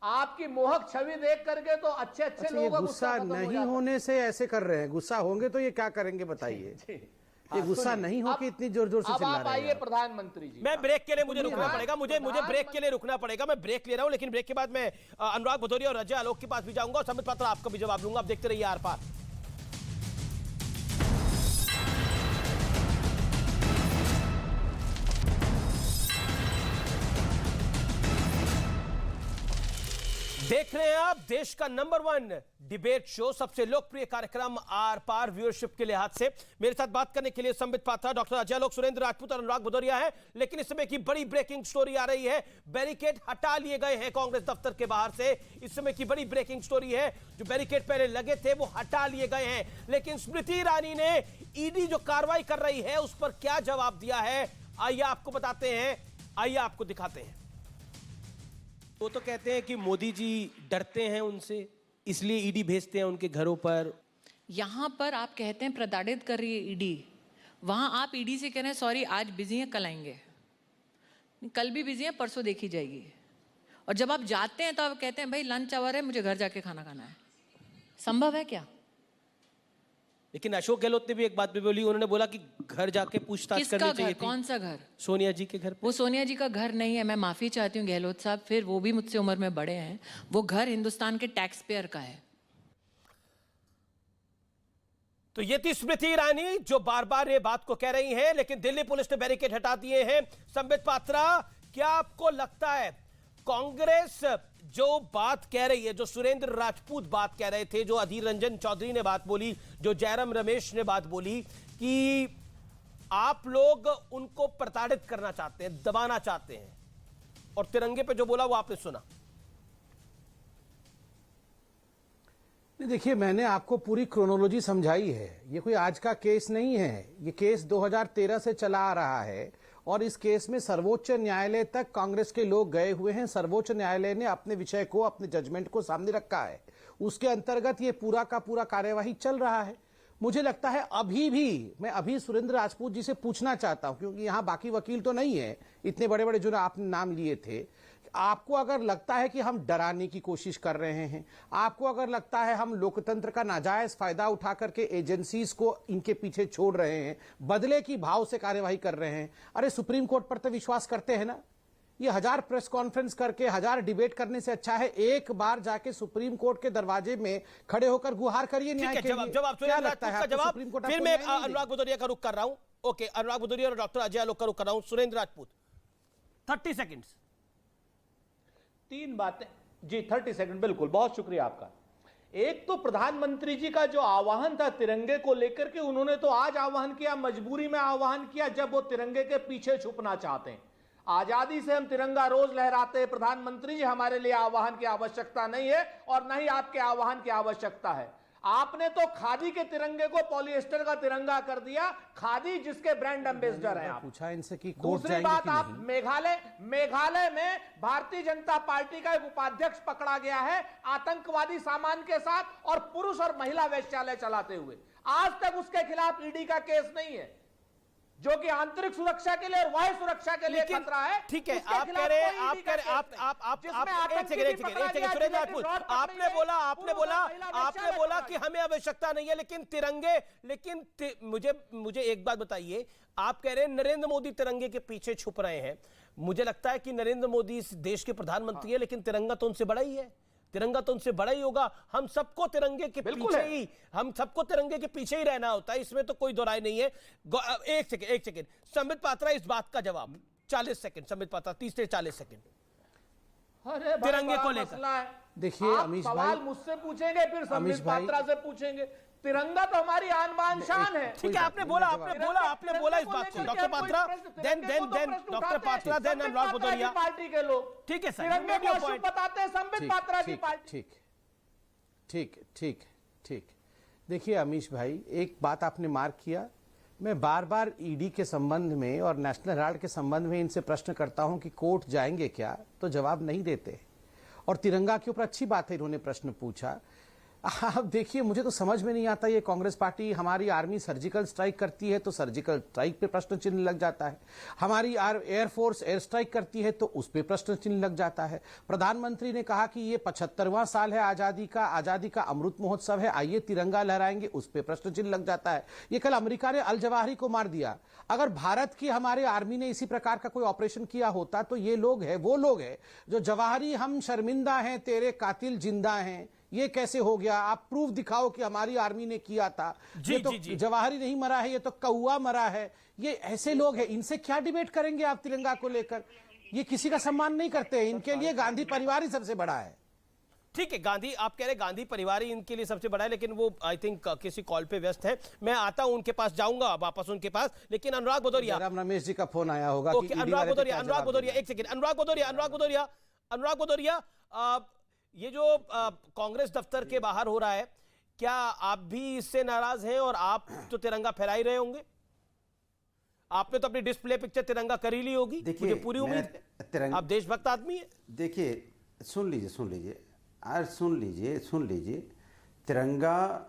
आपकी मोहक छवि देख करके तो अच्छे अच्छा, लोगों ये का गुस्सा खत्म हो नहीं जाता है। होने से ऐसे कर रहे हैं, गुस्सा होंगे तो ये क्या करेंगे बताइए। ये गुस्सा सुनिए, नहीं हो अब- कि इतनी जोर जोर से अब चिल्ला आप रहे आइए हैं। प्रधानमंत्री जी। मैं ब्रेक के लिए मुझे रुकना प्रधान- पड़ेगा, मुझे ब्रेक के लिए रुकना पड़ेगा। मैं ब्रेक ले रहा हूं, लेकिन ब्रेक के बाद मैं अनुराग भदौरिया और अजय आलोक के पास भी जाऊंगा और संबित पात्रा आपका भी जवाब लूंगा। आप देखते रहिए आर पार। देख रहे हैं आप देश का नंबर 1 डिबेट शो, सबसे लोकप्रिय कार्यक्रम आर पार व्यूअरशिप के लिहाज से। मेरे साथ बात करने के लिए संबित पात्रा, डॉक्टर अजय आलोक, सुरेंद्र राजपूत और अनुराग भदौरिया हैं। लेकिन इस समय की बड़ी ब्रेकिंग स्टोरी आ रही है, बैरिकेड हटा लिए गए हैं कांग्रेस दफ्तर के बाहर से। इस समय की बड़ी ब्रेकिंग स्टोरी है, जो बैरिकेड पहले लगे थे वो हटा लिए गए हैं। लेकिन स्मृति ईरानी ने ईडी जो कार्रवाई कर रही है उस पर क्या जवाब दिया है, आइए आपको बताते हैं, आइए आपको दिखाते हैं। वो तो कहते हैं कि मोदी जी डरते हैं उनसे, इसलिए ईडी भेजते हैं उनके घरों पर। यहाँ पर आप कहते हैं प्रताड़ित कर रही है ईडी, वहाँ आप ईडी से कह रहे हैं सॉरी आज बिजी हैं कल आएंगे। कल भी बिजी हैं, परसों देखी जाएगी। और जब आप जाते हैं तो आप कहते हैं भाई लंच आवर है, मुझे घर जाके खाना खाना है। संभव है क्या? लेकिन अशोक गहलोत ने भी एक बात भी बोली, उन्होंने बोला कि घर जाके पूछताछ किसका करनी घर? चाहिए थी। कौन सा घर? सोनिया जी के घर पे। वो सोनिया जी का घर नहीं है, मैं माफी चाहती हूँ गहलोत साहब, फिर वो भी मुझसे उम्र में बड़े हैं। वो घर हिंदुस्तान के टैक्स पेयर का है। तो ये थी स्मृति ईरानी जो बार बार ये बात को कह रही हैं, लेकिन दिल्ली पुलिस ने बैरिकेड हटा दिए हैं। संबित पात्रा, क्या आपको लगता है कांग्रेस जो बात कह रही है, जो सुरेंद्र राजपूत बात कह रहे थे, जो अधीर रंजन चौधरी ने बात बोली, जो जयराम रमेश ने बात बोली कि आप लोग उनको प्रताड़ित करना चाहते हैं, दबाना चाहते हैं, और तिरंगे पे जो बोला वो आपने सुना? देखिए, मैंने आपको पूरी क्रोनोलॉजी समझाई है। ये कोई आज का केस नहीं है, ये केस 2013 से चला आ रहा है और इस केस में सर्वोच्च न्यायालय तक कांग्रेस के लोग गए हुए हैं। सर्वोच्च न्यायालय ने अपने विषय को, अपने जजमेंट को सामने रखा है। उसके अंतर्गत ये पूरा का पूरा कार्यवाही चल रहा है। मुझे लगता है मैं अभी सुरेंद्र राजपूत जी से पूछना चाहता हूं, क्योंकि यहां बाकी वकील तो नहीं है, इतने बड़े बड़े जो आपने नाम लिए थे। आपको अगर लगता है कि हम डराने की कोशिश कर रहे हैं, आपको अगर लगता है हम लोकतंत्र का नाजायज फायदा उठा करके एजेंसीज को इनके पीछे छोड़ रहे हैं, बदले की भाव से कार्यवाही कर रहे हैं, अरे सुप्रीम कोर्ट पर तो विश्वास करते हैं ना। ये 1000 प्रेस कॉन्फ्रेंस करके 1000 डिबेट करने से अच्छा है एक बार जाके सुप्रीम कोर्ट के दरवाजे में खड़े होकर गुहार करिए न्याय के लिए। जवाब क्या लगता है का आपको जवाब? सुप्रीम कोर्ट फिर आपको मैं न्याय नहीं अनुराग भदौरिया का रुख कर रहा हूं। ओके, अनुराग भदौरिया और डॉक्टर अजय आलोक का रुख कर रहा हूं। सुरेंद्र राजपूत, 30 सेकंड्स। 3 बातें जी, 30 सेकंड, बिल्कुल, बहुत शुक्रिया आपका। एक तो प्रधानमंत्री जी का जो आह्वान था तिरंगे को लेकर के, उन्होंने तो आज आह्वान किया, मजबूरी में आह्वान किया जब वो तिरंगे के पीछे छुपना चाहते हैं। आजादी से हम तिरंगा रोज लहराते हैं। प्रधानमंत्री जी, हमारे लिए आह्वान की आवश्यकता नहीं है और न ही आपके आह्वान की आवश्यकता है। आपने तो खादी के तिरंगे को पॉलिएस्टर का तिरंगा कर दिया। खादी जिसके ब्रांड एम्बेसडर हैं आप। पूछा इनसे कि कोर्ट दूसरी जाएंगे बात, कि आप नहीं? मेघालय में भारतीय जनता पार्टी का एक उपाध्यक्ष पकड़ा गया है आतंकवादी सामान के साथ और पुरुष और महिला वेश्यालय चलाते हुए। आज तक उसके खिलाफ ईडी का केस नहीं है, जो कि आंतरिक सुरक्षा के लिए और वायु सुरक्षा के लिए खतरा है। ठीक है, उसके आप खिलाफ कह रहे हैं, कोई आप ईडी कह का रहे आप केस नहीं, जिसमें एक आतंकी सेकंड भी पकड़ा गया, सुरेंद्र जिसमें राजपूत, रॉड आपने पकड़ी बोला गई, आपने बोला कि हमें आवश्यकता नहीं है, लेकिन तिरंगे, मुझे एक बात बताइए, आप कह रहे हैं नरेंद्र मोदी तिरंगे के पीछे छुप रहे हैं। मुझे लगता है कि नरेंद्र मोदी इस देश के प्रधानमंत्री है, लेकिन तिरंगा तो उनसे बड़ा ही है, तिरंगा तो उनसे बड़ा ही होगा। हम सबको तिरंगे के पीछे ही रहना होता है, इसमें तो कोई दो राय नहीं है। एक सेकंड संबित पात्रा, इस बात का जवाब 40 सेकंड। संबित पात्रा, 30 से 40 सेकंड तिरंगे को लेकर। देखिए अमीश भाई, सवाल मुझसे पूछेंगे, फिर संबित पात्रा से पूछेंगे। तिरंगा तो हमारी आन बान शान है। ठीक है, आपने बोला इस बात को। Doctor Patra, then doctor Patra, then Anurag Bhadauria. Party के लोग ठीक है सर, तिरंगे को अशुभ बताते हैं संबित पात्रा की पार्टी। ठीक। देखिए अमीश भाई, एक बात आपने मार्क किया, मैं बार बार ईडी के संबंध में और नेशनल हेराल्ड के संबंध में इनसे प्रश्न करता हूं कि कोर्ट जाएंगे क्या, तो जवाब नहीं देते। और तिरंगा के ऊपर अच्छी बात है इन्होंने प्रश्न पूछा। आप देखिए, मुझे तो समझ में नहीं आता, ये कांग्रेस पार्टी, हमारी आर्मी सर्जिकल स्ट्राइक करती है तो सर्जिकल स्ट्राइक पे प्रश्न चिन्ह लग जाता है, हमारी एयरफोर्स एयर स्ट्राइक करती है तो उस पे प्रश्न चिन्ह लग जाता है। प्रधानमंत्री ने कहा कि ये 75वां साल है आजादी का अमृत महोत्सव है, आइए तिरंगा लहराएंगे, उस पे प्रश्न चिन्ह लग जाता है। ये कल अमेरिका ने अल जवाहिरी को मार दिया। अगर भारत की हमारे आर्मी ने इसी प्रकार का कोई ऑपरेशन किया होता तो ये लोग है, वो लोग है जो जवाहिरी हम शर्मिंदा हैं, तेरे कातिल जिंदा हैं, ये कैसे हो गया, आप प्रूफ दिखाओ कि हमारी आर्मी ने किया था। ये तो जवाहिरी नहीं मरा है, ये तो कौआ मरा है। ये ऐसे लोग हैं, इनसे क्या डिबेट करेंगे आप तिरंगा को लेकर? ये किसी का सम्मान नहीं करते हैं, इनके लिए गांधी परिवार ही सबसे बड़ा है। ठीक है, गांधी, आप कह रहे हैं गांधी परिवार ही इनके लिए सबसे बड़ा है, लेकिन वो आई थिंक किसी कॉल पे व्यस्त है। मैं आता हूं उनके पास, जाऊंगा वापस उनके पास, लेकिन अनुराग भदौरिया, रमेश जी का फोन आया होगा। अनुराग भदौरिया एक सेकंड, अनुराग भदौरिया, ये जो कांग्रेस दफ्तर के बाहर हो रहा है, क्या आप भी इससे नाराज हैं? और आप तो तिरंगा फहरा ही रहे होंगे, आपने तो अपनी डिस्प्ले पिक्चर तिरंगा कर ही ली होगी, मुझे पूरी उम्मीद है। आप देशभक्त आदमी हैं। देखिए, सुन लीजिए, तिरंगा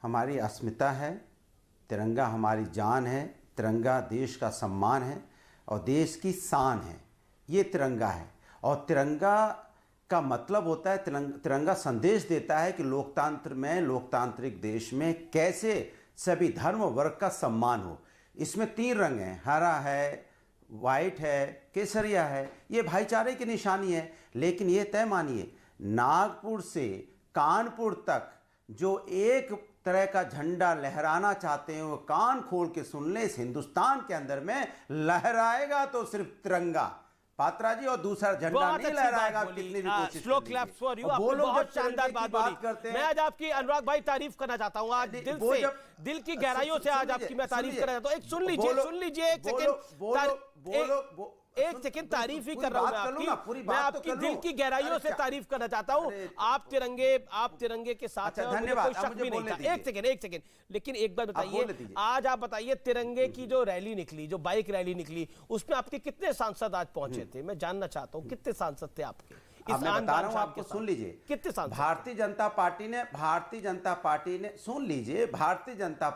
हमारी अस्मिता है, तिरंगा हमारी जान है, तिरंगा देश का सम्मान है और देश की शान है। ये तिरंगा है और तिरंगा का मतलब होता है, तिरंगा संदेश देता है कि लोकतंत्र में, लोकतांत्रिक देश में कैसे सभी धर्म वर्ग का सम्मान हो। इसमें 3 रंग हैं, हरा है, वाइट है, केसरिया है। ये भाईचारे की निशानी है। लेकिन ये तय मानिए, नागपुर से कानपुर तक जो एक तरह का झंडा लहराना चाहते हैं वो कान खोल के सुन ले, इस हिंदुस्तान के अंदर में लहराएगा तो सिर्फ तिरंगा, पात्रा जी, और दूसरा झंडा नहीं लहराएगा। कितनी भी कोशिश स्लो क्लैप्स फॉर यू, आपने बहुत शानदार बात करते हैं। मैं आज आपकी, अनुराग भाई, तारीफ करना चाहता हूं, आज दिल से, दिल की गहराइयों से आज आपकी मैं तारीफ करना चाहता हूं। एक सुन लीजिए एक सेकंड, तारीफ ही कर रहा हूं मैं आपकी दिल की गहराइयों से तारीफ करना चाहता हूं। आप तिरंगे के साथ हैं, कोई शक भी नहीं था। एक सेकंड, लेकिन एक बात बताइए, आज आप बताइए, तिरंगे की जो रैली निकली, जो बाइक रैली निकली, उसमें आपके कितने सांसद आज पहुंचे थे? मैं जानना चाहता हूं कितने सांसद थे आपके? मैं बता रहा हूं आपको, सुन लीजिए। कितने सांसद? भारतीय जनता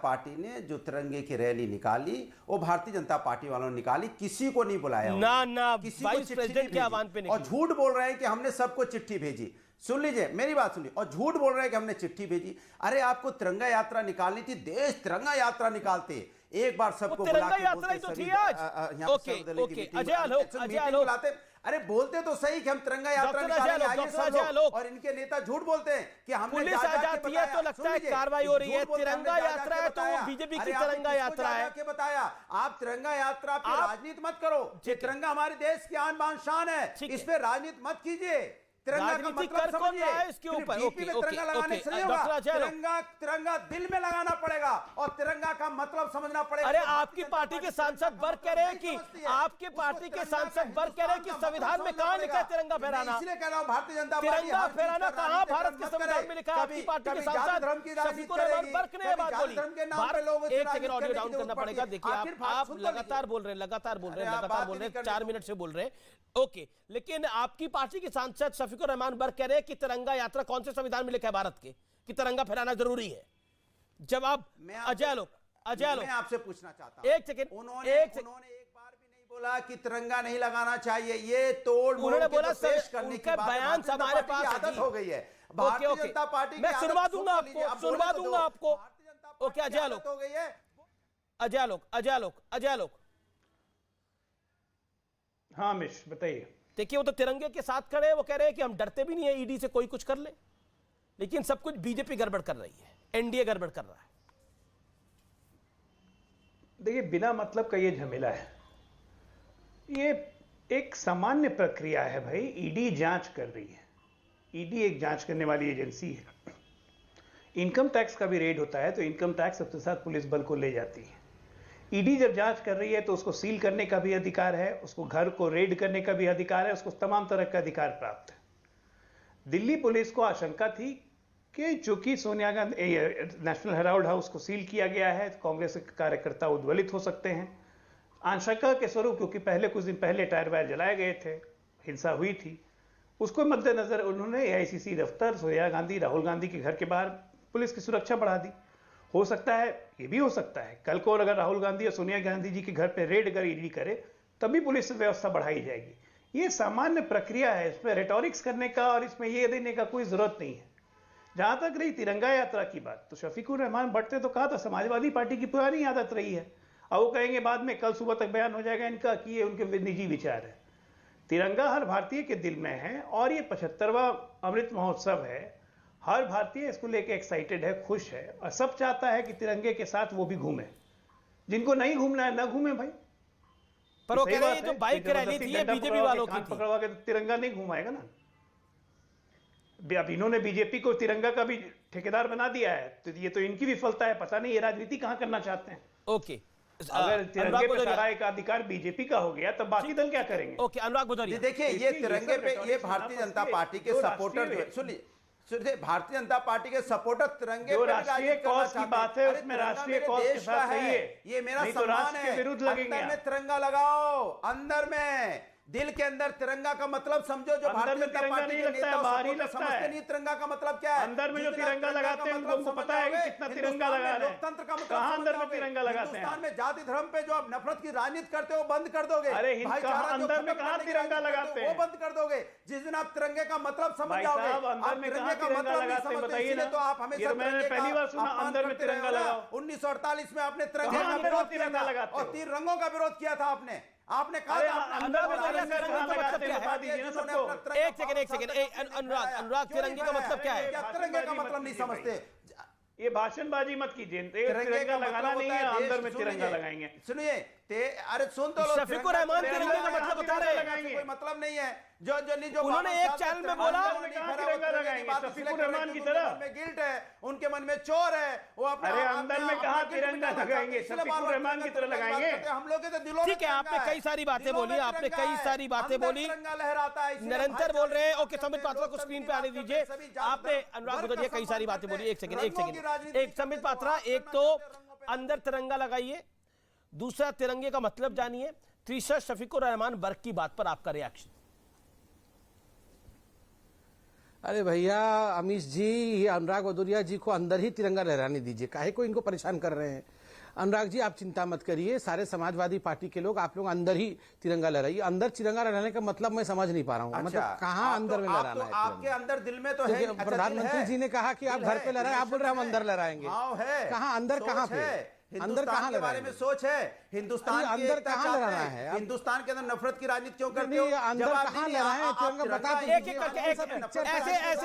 पार्टी ने जो तिरंगे की रैली निकाली, वो भारतीय जनता पार्टी वालों ने निकाली, किसी को नहीं बुलाया ना वाइस प्रेसिडेंट के आह्वान पे और झूठ बोल रहे हैं कि हमने सबको चिट्ठी भेजी। सुन लीजिए, मेरी बात सुनिए, और झूठ बोल रहे हैं कि हमने चिट्ठी भेजी। अरे आपको तिरंगा यात्रा निकालनी थी, देश तिरंगा यात्रा निकालते, एक बार सबको बुला के बोलते, तो थी आज। ओके, अजय आलोक, अरे बोलते तो सही कि हम तिरंगा यात्रा निकालेंगे, आइए सब लोग, और इनके नेता झूठ बोलते हैं कि हमने पुलिस आ जाती है तो लगता है कार्रवाई हो रही है। तिरंगा यात्रा है तो वो बीजेपी की तिरंगा यात्रा है। बताया आप तिरंगा यात्रा पे राजनीति मत करो, ये तिरंगा हमारे देश की आन बान शान है, इस पे राजनीति मत कीजिए। तिरंगा का मतलब समझिए, इसके ऊपर तिरंगा लगाने से नहीं होगा, तिरंगा दिल में लगाना पड़ेगा और तिरंगा का मतलब समझना पड़ेगा। अरे आपकी पार्टी के सांसद वर्ग कह रहे हैं कि संविधान में कहां लिखा है तिरंगा फहराना? इसलिए कह रहा हूं, भारतीय जनता पार्टी तिरंगा फहराना कहां भारत के संविधान में लिखा है? आपकी पार्टी के सांसद शफीकुर रहमान वर्ग ने बात बोली। एक सेकंड, ऑडियो डाउन करना पड़ेगा। देखिए, आप लगातार बोल रहे हैं, 4 मिनट से बोल रहे हैं। ओके, लेकिन आपकी पार्टी के सांसद शफीकुर रहमान बर्क कह रहे हैं कि तिरंगा यात्रा कौन से संविधान में लिखा है भारत के, कि तिरंगा फहराना जरूरी है? जवाब अजय आलोक, मैं आपसे पूछना चाहता हूं, एक सेकंड, उन्होंने एक बार भी नहीं बोला कि तिरंगा नहीं लगाना चाहिए। ये तोड़ मोड़ के पेश करने की बयान हमारे पास आदत हो गई है भारतीय जनता पार्टी की। मैं सुनवा दूंगा आपको। ओके, अजय आलोक, हाँ मिश, बताइए। देखिए, वो तो तिरंगे के साथ खड़े हैं, वो कह रहे हैं कि हम डरते भी नहीं है ईडी से, कोई कुछ कर ले, लेकिन सब कुछ बीजेपी गड़बड़ कर रही है, एनडीए गड़बड़ कर रहा है। देखिए, बिना मतलब का ये झमेला है, ये एक सामान्य प्रक्रिया है भाई। ईडी जांच कर रही है, ईडी एक जांच करने वाली एजेंसी है। इनकम टैक्स का भी रेड होता है तो इनकम टैक्स सबके साथ पुलिस बल को ले जाती है। ईडी जब जांच कर रही है तो उसको सील करने का भी अधिकार है, उसको घर को रेड करने का भी अधिकार है, उसको तमाम तरह का अधिकार प्राप्त है। दिल्ली पुलिस को आशंका थी कि चूंकि Sonia Gandhi national Herald house को सील किया गया है, कांग्रेस के कार्यकर्ता उद्वलित हो सकते हैं। आशंका के स्वरूप, क्योंकि कुछ दिन पहले टायर वायर जलाए गए थे, हिंसा हुई थी, उसको मद्देनजर उन्होंने एआईसीसी दफ्तर, सोनिया गांधी, राहुल गांधी के घर के बाहर पुलिस की सुरक्षा बढ़ा दी। हो सकता है, ये भी हो सकता है, कल को अगर राहुल गांधी और सोनिया गांधी जी के घर पे रेड अगर ईडी करे तभी पुलिस व्यवस्था बढ़ाई जाएगी। ये सामान्य प्रक्रिया है, इसमें रेटोरिक्स करने का और इसमें ये देने का कोई जरूरत नहीं है। जहां तक रही तिरंगा यात्रा की बात, तो शफीकुर रहमान भट्ट ने तो कहा था समाजवादी पार्टी की पुरानी आदत रही है, और वो कहेंगे बाद में, कल सुबह तक बयान हो जाएगा इनका कि ये उनके निजी विचार है। तिरंगा हर भारतीय के दिल में है और ये 75वां अमृत महोत्सव है। हर भारतीय इसको लेके एक्साइटेड है, खुश है, और सब चाहता है कि तिरंगे के साथ वो भी घूमे। जिनको नहीं घूमना है ना घूमे भाई। पर वो कह रहे हैं जो बाइक रैली थी ये बीजेपी वालों की थी, पकड़वा के तिरंगा नहीं घुमाएगा ना। अब इन्होंने बीजेपी को तिरंगा का भी ठेकेदार बना दिया है, तो ये तो इनकी विफलता है। पता नहीं ये राजनीति कहां करना चाहते हैं। ओके, अगर तिरंगे पे सारा एक अधिकार बीजेपी का हो गया तो बाकी दल क्या करेंगे? ओके, अनुराग भदौरिया, देखिए ये तिरंगे पे ये भारतीय जनता पार्टी के सपोर्टर, सुनिए, भारतीय जनता पार्टी के सपोर्टर तिरंगे पे राष्ट्रीय कॉज की बात है, उसमें राष्ट्रीय कॉज के साथ है, ये मेरा सम्मान है। विरुद्ध लगेंगे। अंदर में तिरंगा लगाओ, अंदर में दिल के अंदर तिरंगा का मतलब समझो। जो भारतीय जनता पार्टी के नेता समझते नहीं तिरंगा का मतलब क्या है। अंदर में जो तिरंगा लगाते हैं उनको पता है कि कितना तिरंगा लगा रहे हैं। लोकतंत्र का मतलब कहां अंदर में तिरंगा लगाते हैं? हिंदुस्तान में जाति धर्म पे जो आप नफरत की राजनीति करते हो बंद कर दोगे। अरे अंदर में कहां तिरंगा लगाते हैं? वो बंद कर दोगे जिस दिन आप तिरंगे का मतलब समझ जाओगे। अंदर में कहां तिरंगा लगाते हैं बताइए ना। तो आप हमेशा मैंने पहली बार सुना अंदर में तिरंगा लगाओ। 1948 में आपने तिरंगे का विरोध किया था और 3 रंगों का विरोध किया था आपने कहा अंदर में तिरंगा कहां लगाते हैं बता दीजिए ना सबको। एक सेकंड अनुराग, तिरंगे का मतलब क्या है? तिरंगे का मतलब नहीं समझते। ये भाषणबाजी मत कीजिए। तिरंगा लगाना नहीं है, अंदर में तिरंगा लगाएंगे। सुनिए, अरे सुन तो लो, शफीकुर रहमान तिरंगे का मतलब बता रहे हैं। कोई मतलब नहीं है। जो उन्होंने एक चैनल में बोला तिरंगा लगाएंगे शफीकुर रहमान की तरह। में गिल्ट है, उनके मन में चोर है, वो अपने अरे अंदर में कहा तिरंगा लगाएंगे, शफीकुर रहमान की तरह लगाएंगे। हम लोग के तो दिलों में। ठीक है, आपने कई सारी बातें बोली, आपने कई सारी बातें बोली, लहराता है, निरंतर बोल रहे हैं। ओके, संबित पात्रा को स्क्रीन पे आने दीजिए। आपने अनुराग भदौरिया कई सारी बातें बोली। एक सेकंड, एक संबित पात्रा, एक तो अंदर तिरंगा लगाइए, दूसरा तिरंगे का मतलब जानिए, तीसरा शफीकुर रहमान वर्ग की बात पर आपका रिएक्शन। अरे भैया अमीश जी, ये अनुराग भदौरिया जी को अंदर ही तिरंगा लहराने दीजिए, काहे को इनको परेशान कर रहे हैं। अनुराग जी आप चिंता मत करिए, सारे समाजवादी पार्टी के लोग, आप लोग अंदर ही तिरंगा लहराइए। अंदर तिरंगा लहराने का मतलब मैं समझ नहीं पा रहा हूँ। मतलब कहाँ अंदर में लहराना है? आपके अंदर दिल में तो है। प्रधानमंत्री जी ने कहा कि आप घर पे लहराए, आप बोल रहे हैं हम अंदर लहराएंगे। कहाँ अंदर, कहाँ पे अंदर कहाँ के बारे में सोच है? हिंदुस्तान अंदर कहाँ लहराना है? हिंदुस्तान के अंदर नफरत की राजनीति क्यों करते हो? अंदर कहाँ लहराए तिरंगा बता दीजिए।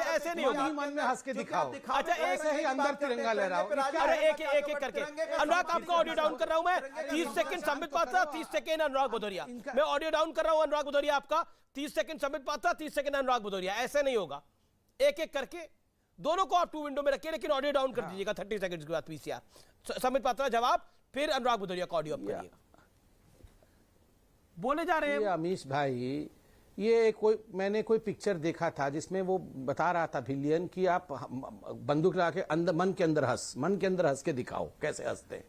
ऐसे नहीं होगा, मन में हंस के दिखाओ। अच्छा, ऐसे ही अंदर तिरंगा लहराओ। अरे एक करके। अनुराग आपका ऑडियो डाउन कर रहा हूं मैं, 30 सेकंड संबित पात्रा, 30 सेकंड अनुराग भदौरिया। मैं ऑडियो डाउन कर रहा हूं अनुराग भदौरिया आपका, 30 सेकंड संबित पात्रा, 30 सेकंड अनुराग भदौरिया। ऐसे नहीं होगा, एक करके दोनों को आप 2 विंडो में रखिए, लेकिन ऑडियो डाउन कर दीजिएगा 30 सेकंड के बाद। पीसीआर संबित पात्रा जवाब, फिर अनुराग भदौरिया का ऑडियो अप करिएगा। बोले जा रहे हैं अमीश भाई, ये मैंने कोई पिक्चर देखा था जिसमें वो बता रहा था विलियन कि आप बंदूक लगा के अंदर मन के अंदर हंस के दिखाओ कैसे हंसते हैं।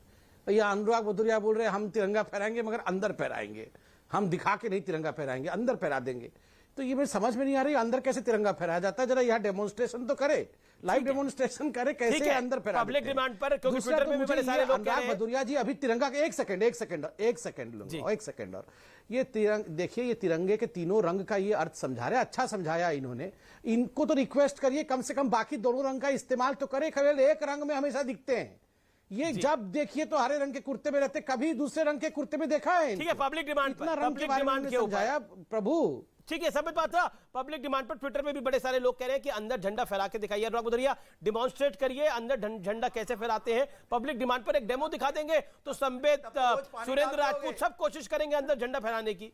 भैया अनुराग भदौरिया बोल रहे हैं हम तिरंगा फहराएंगे मगर अंदर फहराएंगे, हम दिखा के नहीं तिरंगा फहराएंगे, अंदर फहरा देंगे। तो ये मेरे समझ में नहीं आ रही, अंदर कैसे तिरंगा फहराया जाता है? जरा यहाँ डेमोन्स्ट्रेशन तो करे, लाइव डेमोन्स्ट्रेशन करे, कैसे अंदर फहरा पब्लिक डिमांड पर, क्योंकि ट्विटर में भी बड़े सारे लोग कह रहे हैं। भदौरिया जी अभी तिरंगा के एक सेकंड और ये तिरंगा देखिए, ये तिरंगे के तीनों रंग का ये अर्थ समझा रहे, अच्छा समझाया इन्होंने। इनको तो रिक्वेस्ट करिए कम से कम बाकी दोनों रंग का इस्तेमाल तो करे, केवल एक रंग में हमेशा दिखते हैं। ये जब देखिए तो हरे रंग के कुर्ते में रहते, कभी दूसरे रंग के कुर्ते में देखा है? ठीक है, पब्लिक डिमांड पर, पब्लिक डिमांड के समझाया प्रभु। ठीक है, समझ पाता। पब्लिक डिमांड पर ट्विटर में भी बड़े सारे लोग कह रहे हैं कि अंदर झंडा फहरा के दिखाइए। अनुराग भदौरिया डिमॉन्स्ट्रेट करिए अंदर झंडा कैसे फहराते हैं। पब्लिक डिमांड पर एक डेमो दिखा देंगे तो संबित, सुरेंद्र राजपूत सब कोशिश करेंगे अंदर झंडा फहराने की।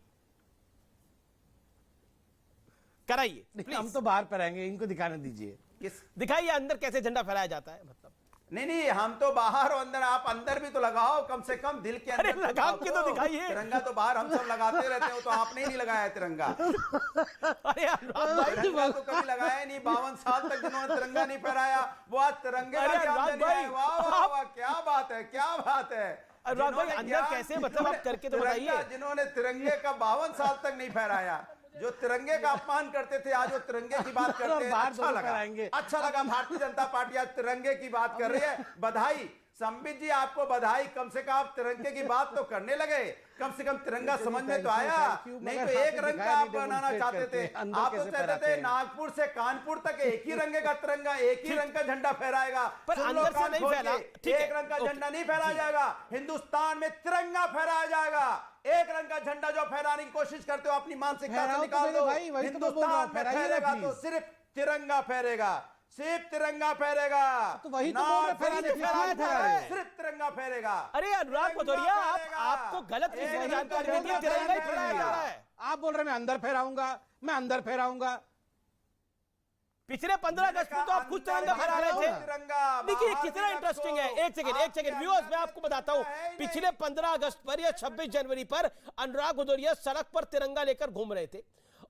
कराइए, हम तो बाहर फहराएंगे, इनको दिखाने दीजिए। दिखाइए अंदर कैसे झंडा फहराया जाता है। मतलब नहीं, हम तो बाहर और अंदर, आप अंदर भी तो लगाओ कम से कम, दिल के अंदर लगा के तो दिखाइए। तिरंगा तो बाहर हम सब लगाते रहते हो, तो आपने ही नहीं लगाया तिरंगा। अरे तिरंगा तो कभी लगाया नहीं, 52 साल तक जिन्होंने तिरंगा नहीं फहराया वो आज तिरंगे वाह, क्या बात है, क्या बात है। अनुराग भाई अंदर कैसे, मतलब आप करके तो बताइए। जिन्होंने तिरंगे का 52 साल तक नहीं फहराया, जो तिरंगे का अपमान करते थे आज वो तिरंगे की बात करते हैं। अच्छा लगा भारतीय जनता पार्टी आज तिरंगे की बात कर रही है। बधाई संबित जी, आपको बधाई। कम से कम आप तिरंगे की बात तो करने लगे, कम से कम तिरंगा समझ में तो आया। नहीं तो एक रंग का आप बनाना चाहते थे। आप तो चाहते थे नागपुर से कानपुर तक एक ही रंग का तिरंगा, एक ही रंग का झंडा फहराएगा, पर अंदर से नहीं फहरा। एक रंग का झंडा नहीं फहराया जाएगा, हिंदुस्तान में तिरंगा फहराया जाएगा। एक रंग का झंडा जो फहराने की कोशिश करते हो अपनी मानसिकता से निकाल दो। हिंदुस्तान में फहरेगा तो सिर्फ तिरंगा फहरेगा, सिर्फ तिरंगा फहरेगा। तो वही तो बोल रहे, सिर्फ तिरंगा फहरेगा। अरे अनुराग भदौरिया, आपको गलत किसी ने जानकारी दी है, तिरंगा ही फहराया जा रहा है। आप बोल रहे मैं अंदर फहराऊंगा, मैं अंदर फहराऊंगा। पिछले 15 अगस्त को तो आप खुद तिरंगा फहरा रहे थे। देखिए कितना इंटरेस्टिंग है। एक सेकंड व्यूअर्स, मैं आपको बताता हूं। पिछले 15 अगस्त पर या 26 जनवरी पर अनुराग भदौरिया सड़क पर तिरंगा लेकर घूम रहे थे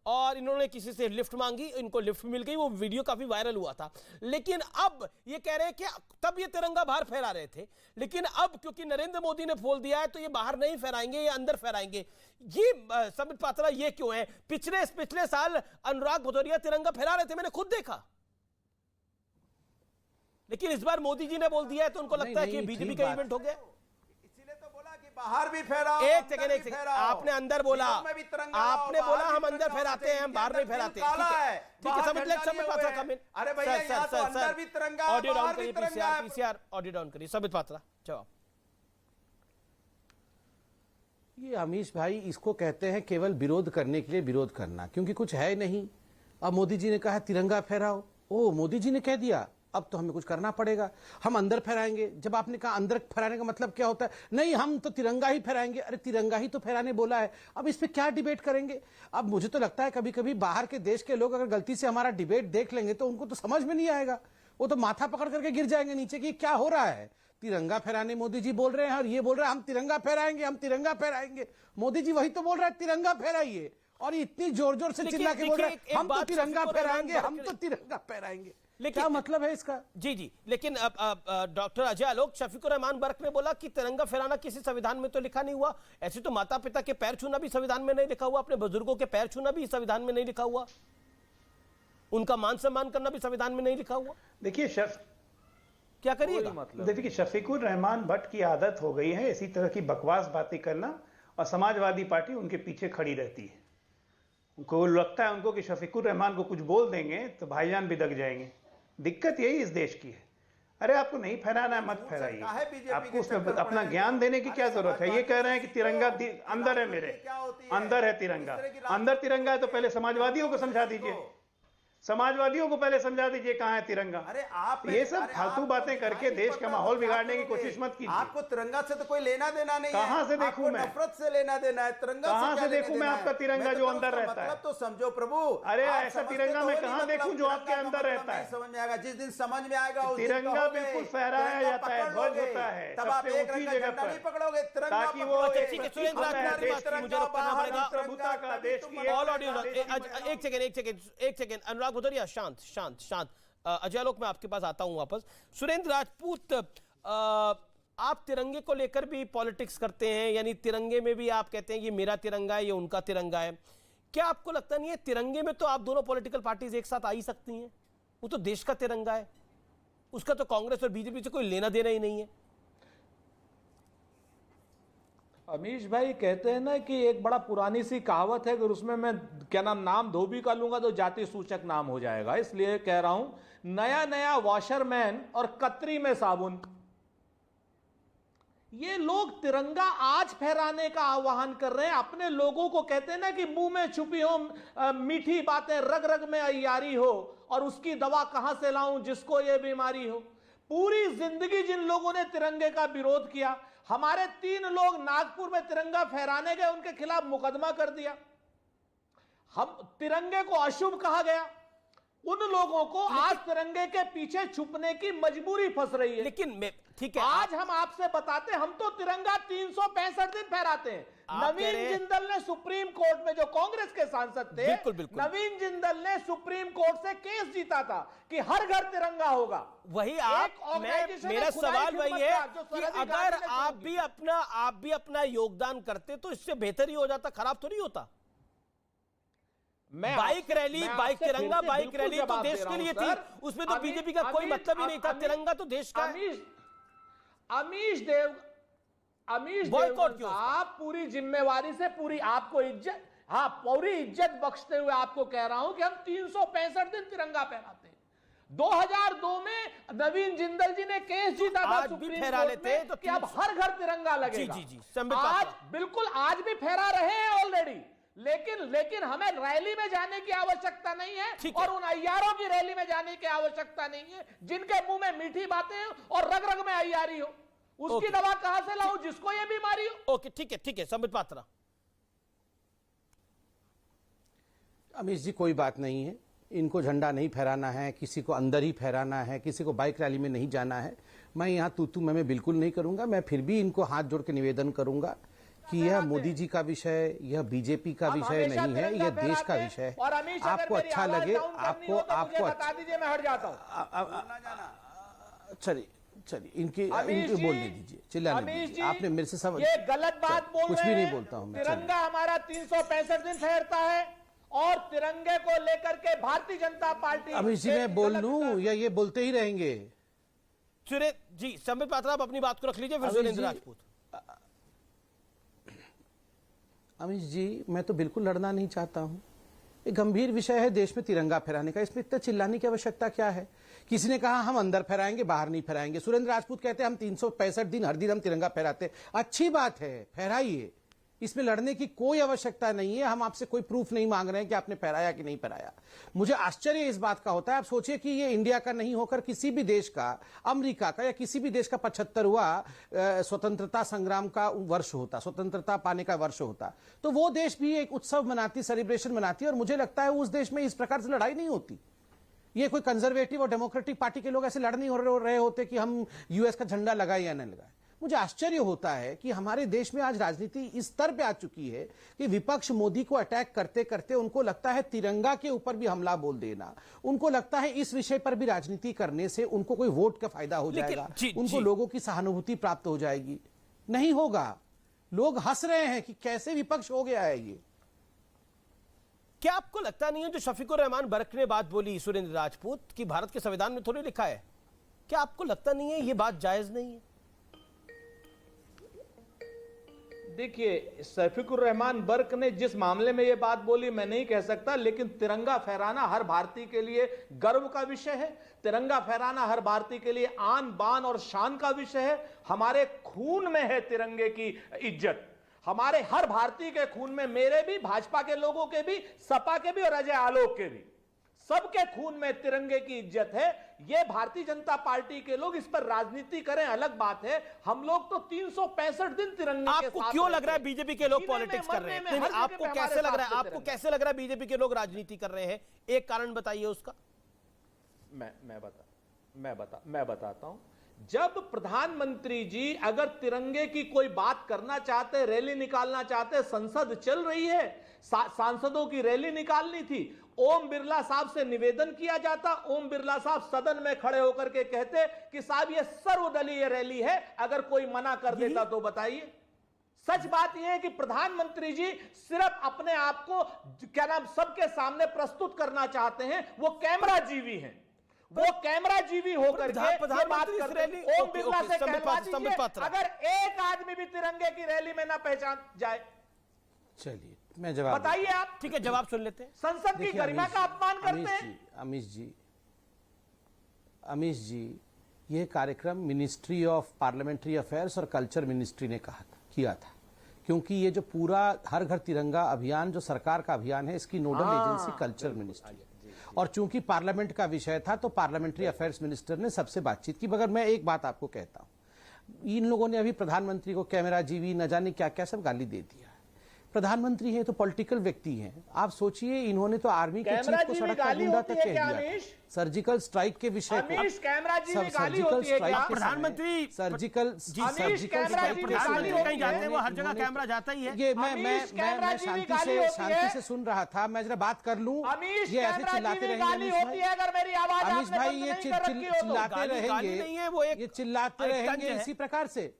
और इन्होंने किसी से लिफ्ट मांगी, इनको लिफ्ट मिल गई। वो वीडियो काफी वायरल हुआ था। लेकिन अब ये कह रहे हैं कि तब ये तिरंगा बाहर फहरा रहे थे, लेकिन अब क्योंकि नरेंद्र मोदी ने बोल दिया है तो ये बाहर नहीं फहराएंगे, ये अंदर फहराएंगे। ये संबित पात्रा, ये क्यों है? पिछले साल अनुराग भदौरिया तिरंगा फहरा रहे थे, मैंने खुद देखा। लेकिन इस बार मोदी जी ने बोल दिया है तो उनको लगता है कि बीजेपी का इवेंट हो गया। बाहर भी फहराओ। एक सेकंड, आपने अंदर बोला, आपने बोला हम अंदर फहराते हैं, हम बाहर नहीं फहराते। ठीक है, संबित पात्रा कम इन। अरे भैया यहाँ तो अंदर भी तिरंगा, ऑडियो डाउन बाहर भी करिए, तिरंगा। पीसीआर ऑडियो डाउन करिए। संबित पात्रा जवाब। ये अमीश भाई, इसको कहते हैं केवल विरोध करने के लिए विरोध करना, क्योंकि कुछ है नहीं। अब मोदी जी ने कहा तिरंगा फहराओ, ओ मोदी जी ने कह दिया, अब तो हमें कुछ करना पड़ेगा, हम अंदर फहराएंगे। जब आपने कहा अंदर फहराने का मतलब क्या होता है? नहीं, हम तो तिरंगा ही फहराएंगे। अरे तिरंगा ही तो फहराने बोला है, अब इस पे क्या डिबेट करेंगे? अब मुझे तो लगता है कभी कभी बाहर के देश के लोग अगर गलती से हमारा डिबेट देख लेंगे तो उनको तो समझ में नहीं आएगा, वो तो माथा पकड़ करके गिर जाएंगे नीचे कि क्या हो रहा है। तिरंगा फहराने मोदी जी बोल रहे हैं और ये बोल रहे हैं हम तिरंगा फहराएंगे, हम तिरंगा फहराएंगे। मोदी जी वही तो बोल रहे हैं तिरंगा फहराइए, और इतनी जोर जोर से चिल्ला के बोल रहे हैं हम तो तिरंगा फहराएंगे, हम तो तिरंगा फहराएंगे। क्या मतलब है इसका? जी, लेकिन डॉक्टर अजय आलोक, शफीकुर रहमान बर्क ने बोला कि तिरंगा फहराना किसी संविधान में तो लिखा नहीं हुआ। ऐसे तो माता पिता के पैर छूना भी संविधान में नहीं लिखा हुआ, अपने बुजुर्गों के पैर छूना भी संविधान में नहीं लिखा हुआ, उनका मान सम्मान करना भी संविधान में नहीं लिखा हुआ। देखिए क्या करिएगा? मतलब देखिए, शफीकुर रहमान भट्ट की आदत हो गई है इसी तरह की बकवास बातें करना, और समाजवादी पार्टी उनके पीछे खड़ी रहती है। उनको लगता है उनको कि शफीकुर रहमान को कुछ बोल देंगे तो भाईजान भी दग जाएंगे। दिक्कत यही इस देश की है। अरे आपको नहीं फहराना है, मत फहराइए। आपको उसमें अपना ज्ञान देने की क्या जरूरत है? ये कह रहे हैं कि तिरंगा अंदर है, मेरे अंदर है तिरंगा। अंदर तिरंगा है तो पहले समाजवादियों को समझा दीजिए, समाजवादियों को पहले समझा दीजिए कहां है तिरंगा। अरे आप ये सब फालतू बातें करके देश का माहौल बिगाड़ने की कोशिश मत कीजिए। आपको तिरंगा से तो कोई लेना देना नहीं है। कहां से देखूं मैं? नफरत से लेना देना है। तिरंगा कहां से देखूं मैं आपका तिरंगा जो अंदर रहता है? मतलब तो समझो प्रभु। अरे ऐसा तिरंगा मैं कहां देखूं जो आपके अंदर रहता है? समझ में आएगा, जिस दिन समझ में आएगा तिरंगा बिल्कुल फहराया जाता है, ध्वज होता है, तब आप एक रंग का झंडा नहीं पकड़ोगे, तिरंगा ताकि वो प्रभुता का देश की। एक सेकंड अनुराग भदौरिया, शांत। अजय आलोक, मैं आपके पास आता हूं वापस। सुरेंद्र राजपूत, आप तिरंगे को लेकर भी पॉलिटिक्स करते हैं, यानी तिरंगे में भी आप कहते हैं ये मेरा तिरंगा है, ये उनका तिरंगा है। क्या आपको लगता नहीं है तिरंगे में तो आप दोनों पॉलिटिकल पार्टीज एक साथ आ ही सकती हैं? वो तो देश का तिरंगा है, उसका तो कांग्रेस और बीजेपी से कोई लेना देना ही नहीं है। अमीश भाई कहते हैं ना कि एक बड़ा पुरानी सी कहावत है कि उसमें मैं क्या नाम धोबी का लूंगा तो जाति सूचक नाम हो जाएगा, इसलिए कह रहा हूं नया वॉशरमैन और कतरी में साबुन। ये लोग तिरंगा आज फहराने का आह्वान कर रहे हैं, अपने लोगों को कहते हैं ना कि मुंह में छुपी हो मीठी बातें, रग रग में अय्यारी हो, और उसकी दवा कहां से लाऊं जिसको ये बीमारी हो। पूरी जिंदगी जिन लोगों ने तिरंगे का विरोध किया, हमारे 3 लोग नागपुर में तिरंगा फहराने गए, उनके खिलाफ मुकदमा कर दिया। हम तिरंगे को अशुभ कहा गया, उन लोगों को आज तिरंगे के पीछे छुपने की मजबूरी फंस रही है। लेकिन ठीक है, आज हम आपसे बताते हैं, हम तो तिरंगा 365 दिन फहराते हैं। नवीन जिंदल ने सुप्रीम कोर्ट में, जो कांग्रेस के सांसद थे, बिल्कुल। नवीन जिंदल ने सुप्रीम कोर्ट से केस जीता था कि हर घर तिरंगा होगा। वही मेरा सवाल वही है कि अगर आप भी अपना योगदान करते तो इससे बेहतर ही हो जाता, खराब तो नहीं होता। बाइक रैली, मैं बाइक आपसे तिरंगा, फिर से बाइक बिल्कुल रैली तो जवाब देश दे रहा के लिए हूं, थी, सर। उसमें तो बीजेपी का कोई मतलब ही नहीं था। तिरंगा तो देश का है। अमीश देव बॉयकॉट क्यों? आप पूरी जिम्मेवारी से पूरी आपको इज्जत, हाँ पूरी इज्जत बख्शते हुए आपको कह रहा हूं कि हम 365 दिन तिरंगा फहराते हैं। 2002 में नवीन जिंदल जी ने केस जीता था आज भी सुप्रीम फहरा कोर्ट लेते में तो कि अब हर घर तिरंगा लगेगा। जी, संबित आज पात्रा। बिल्कुल आज भी फहरा रहे हैं ऑलरेडी, लेकिन हमें रैली में जाने की आवश्यकता नहीं है और उन अय्यारों की रैली में जाने की आवश्यकता नहीं है जिनके मुंह में मीठी बातें और रग रग में अय्यारी हो। उसकी दवा कहां से लाऊं जिसको ये बीमारी हो? ओके, ठीक है संबित पात्रा। अमीश जी, कोई बात नहीं है, इनको झंडा नहीं फहराना है, किसी को अंदर ही फहराना है, किसी को बाइक रैली में नहीं जाना है, मैं यहाँ तू मैं बिल्कुल नहीं करूंगा। मैं फिर भी इनको हाथ जोड़ के निवेदन करूंगा कि यह मोदी जी का विषय, यह बीजेपी का विषय नहीं है, यह देश का विषय है। आपको अच्छा लगे, आपको बता दीजिए, मैं हट जाता हूं। चलिए इनकी बोलने दीजिए, चिल्लाने दीजिए। आपने मेरे से सब ये गलत बात बोल कुछ रहे भी हैं। नहीं बोलता हूं मैं। तिरंगा हमारा 365 दिन फहरता है और तिरंगे को लेकर के भारतीय जनता पार्टी, अमीश जी मैं बोल लूं या ये बोलते ही रहेंगे? जी संबित पात्रा, आप अपनी बात को रख लीजिए, फिर सुरेंद्र राजपूत। अमीश जी, मैं तो बिल्कुल लड़ना नहीं चाहता हूं। एक गंभीर विषय है देश में तिरंगा फहराने का, इसमें इतना चिल्लाने की आवश्यकता क्या है? किसी ने कहा हम अंदर फहराएंगे, बाहर नहीं फहराएंगे। सुरेंद्र राजपूत कहते हैं हम 365 दिन हर दिन हम तिरंगा फहराते। अच्छी बात है, फहराइए, इसमें लड़ने की कोई आवश्यकता नहीं है। हम आपसे कोई प्रूफ नहीं मांग रहे हैं कि आपने फहराया कि नहीं फहराया। मुझे आश्चर्य इस बात का होता है, आप सोचिए कि ये इंडिया का नहीं होकर किसी भी देश का, अमेरिका का या किसी भी देश का 75वां स्वतंत्रता संग्राम का वर्ष होता, स्वतंत्रता पाने का वर्ष होता, तो वो देश भी एक उत्सव मनाती, सेलिब्रेशन मनाती, और मुझे लगता है उस देश में इस प्रकार से लड़ाई नहीं होती। ये कोई कंजर्वेटिव और डेमोक्रेटिक पार्टी के लोग ऐसे लड़ नहीं हो रहे होते कि हम यूएस का झंडा लगाए या नहीं लगाए। मुझे आश्चर्य होता है कि हमारे देश में आज राजनीति इस स्तर पे आ चुकी है कि विपक्ष मोदी को अटैक करते करते उनको लगता है तिरंगा के ऊपर भी हमला बोल देना, उनको लगता है इस विषय पर भी राजनीति करने से उनको कोई वोट का फायदा हो जाएगा, उनको लोगों की सहानुभूति प्राप्त हो जाएगी। नहीं होगा। लोग हंस रहे हैं कि कैसे विपक्ष हो गया है ये। क्या आपको लगता नहीं है जो शफीकुर रहमान बर्क ने बात बोली सुरेंद्र राजपूत कि भारत के संविधान में थोड़ी लिखा है, क्या आपको लगता नहीं है ये बात जायज नहीं है? देखिए, शफीकुर रहमान बर्क ने जिस मामले में ये बात बोली मैं नहीं कह सकता, लेकिन तिरंगा फहराना हर भारतीय के लिए गर्व का विषय है। तिरंगा फहराना हर भारतीय के लिए आन बान और शान का विषय है। हमारे खून में है तिरंगे की इज्जत, हमारे हर भारतीय के खून में, मेरे भी, भाजपा के लोगों के भी, सपा के भी और अजय आलोक के भी, सबके खून में तिरंगे की इज्जत है। ये भारतीय जनता पार्टी के लोग इस पर राजनीति करें अलग बात है, हम लोग तो 365 दिन तिरंगे के साथ। आपको क्यों लग रहा है बीजेपी के लोग पॉलिटिक्स कर रहे हैं? नहीं, आपको कैसे लग रहा है, आपको कैसे लग रहा है बीजेपी के लोग राजनीति कर रहे हैं? एक कारण बताइए उसका। मैं बताता हूं। जब प्रधानमंत्री जी अगर तिरंगे की कोई बात करना चाहते, रैली निकालना चाहते, संसद चल रही है, सांसदों की रैली निकालनी थी, ओम बिरला साहब से निवेदन किया जाता, ओम बिरला साहब सदन में खड़े होकर के कहते कि साहब ये सर्वदलीय रैली है, अगर कोई मना कर देता तो बताइए। सच बात यह है कि प्रधानमंत्री जी सिर्फ अपने आप को क्या नाम सबके सामने प्रस्तुत करना चाहते हैं, वो कैमरा जीवी हैं, वो कैमरा जीवी होकर के ये बात करते हैं। ओम बिरला से कहलवा दीजिए अगर एक आदमी भी तिरंगे की रैली में ना पहचान जाए। चलिए मैं जवाब बताइए आप। ठीक है, जवाब सुन लेते हैं। संसद की गरिमा का अपमान करते हैं। अमीश जी, यह कार्यक्रम मिनिस्ट्री ऑफ पार्लियामेंट्री अफेयर्स और कल्चर मिनिस्ट्री ने किया था, क्योंकि ये जो पूरा हर घर तिरंगा अभियान जो सरकार का अभियान है, इसकी नोडल एजेंसी कल्चर मिनिस्ट्री, और चूंकि पार्लियामेंट का विषय था तो पार्लियामेंट्री अफेयर्स मिनिस्टर ने सबसे बातचीत की। मगर मैं एक बात आपको कहता हूं, इन लोगों ने अभी प्रधानमंत्री को कैमरा जीवी न जाने क्या क्या सब गाली दे दिया। प्रधानमंत्री है तो पॉलिटिकल व्यक्ति हैं, आप सोचिए इन्होंने तो आर्मी के चीफ को सड़क का गुंडा तक कह दिया। सर्जिकल स्ट्राइक के विषय पर सर्जिकल स्ट्राइक, प्रधानमंत्री सर्जिकल स्ट्राइक कहीं जाते हैं वो हर जगह कैमरा जाता ही है। ये मैं शांति से सुन रहा था, मैं जरा बात कर लूं। ये ऐसे चिल्लाते रहेंगे अमीश भाई, ये चिल्लाते रहेंगे, ये चिल्लाते रहेंगे इसी प्रकार से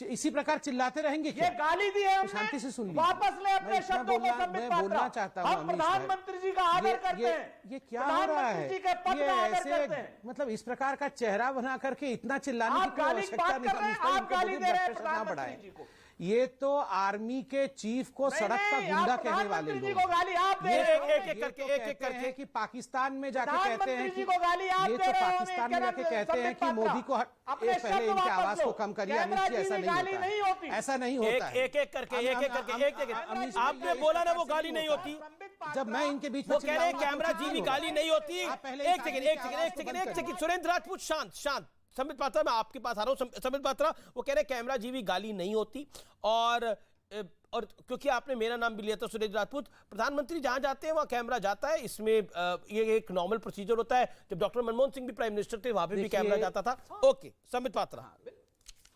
इसी प्रकार चिल्लाते रहेंगे क्या? ये गाली दी है हमने, शांति से सुन लीजिए। वापस ले अपने शब्दों को संबित मैं पात्रा। बोलना चाहता हूं हम अमीश प्रधानमंत्री जी का आदर करते हैं, ये क्या हो रहा है? प्रधानमंत्री जी के पद ये का आदर ऐसे करते हैं। मतलब इस प्रकार का चेहरा बना करके इतना चिल्लाने की आप कोई गाली की आवश्यकता बात कर रहे हैं, नहीं। आप गाली दे रहे हैं ना प्रधानमंत्री बढ़ाएं। जी को। ये तो आर्मी के चीफ को सड़क का गुंडा कहने वाले प्रधानमंत्री जी लोग को गाली आप दे ये रहे हो। एक-एक करके, एक-एक करके कि पाकिस्तान में जाके कहते हैं प्रधानमंत्री कि जी को गाली आप ये दे तो रहे हो, पाकिस्तान में जाके कहते हैं कि संबित मोदी को अपने पहले शब्द इनकी वापस आवाज लो। को कम करिए। कैमरा अमित जी ऐसा जी नहीं गाली नहीं होता होती। है, ऐसा नहीं होता है। एक-एक करके, एक-एक करके, एक सेकंड। आपने बोला ना वो गाली नहीं होती, जब मैं इनके बीच में वो कह रहे हैं चिल्लाऊंगा तो कैमरा कुछ जी भी नहीं गाली होगा। नहीं होती। आप पहले एक सेकंड, एक सेकंड, एक सेकंड, एक सेकंड। सुरेंद्र राजपूत शांत, शांत। संबित पात्रा, मैं आपके पास आ रहा हूं। संबित पात्रा, वो कह रहे हैं कैमरा जी भी गाली नहीं होती, और क्योंकि आपने मेरा नाम भी लिया था सुरेंद्र राजपूत, प्रधानमंत्री जहां जाते हैं वहां कैमरा जाता है। इसमें ये एक नॉर्मल प्रोसीजर होता है। जब डॉक्टर मनमोहन सिंह भी प्राइम मिनिस्टर थे, वहां पे भी कैमरा जाता था। ओके, संबित पात्रा,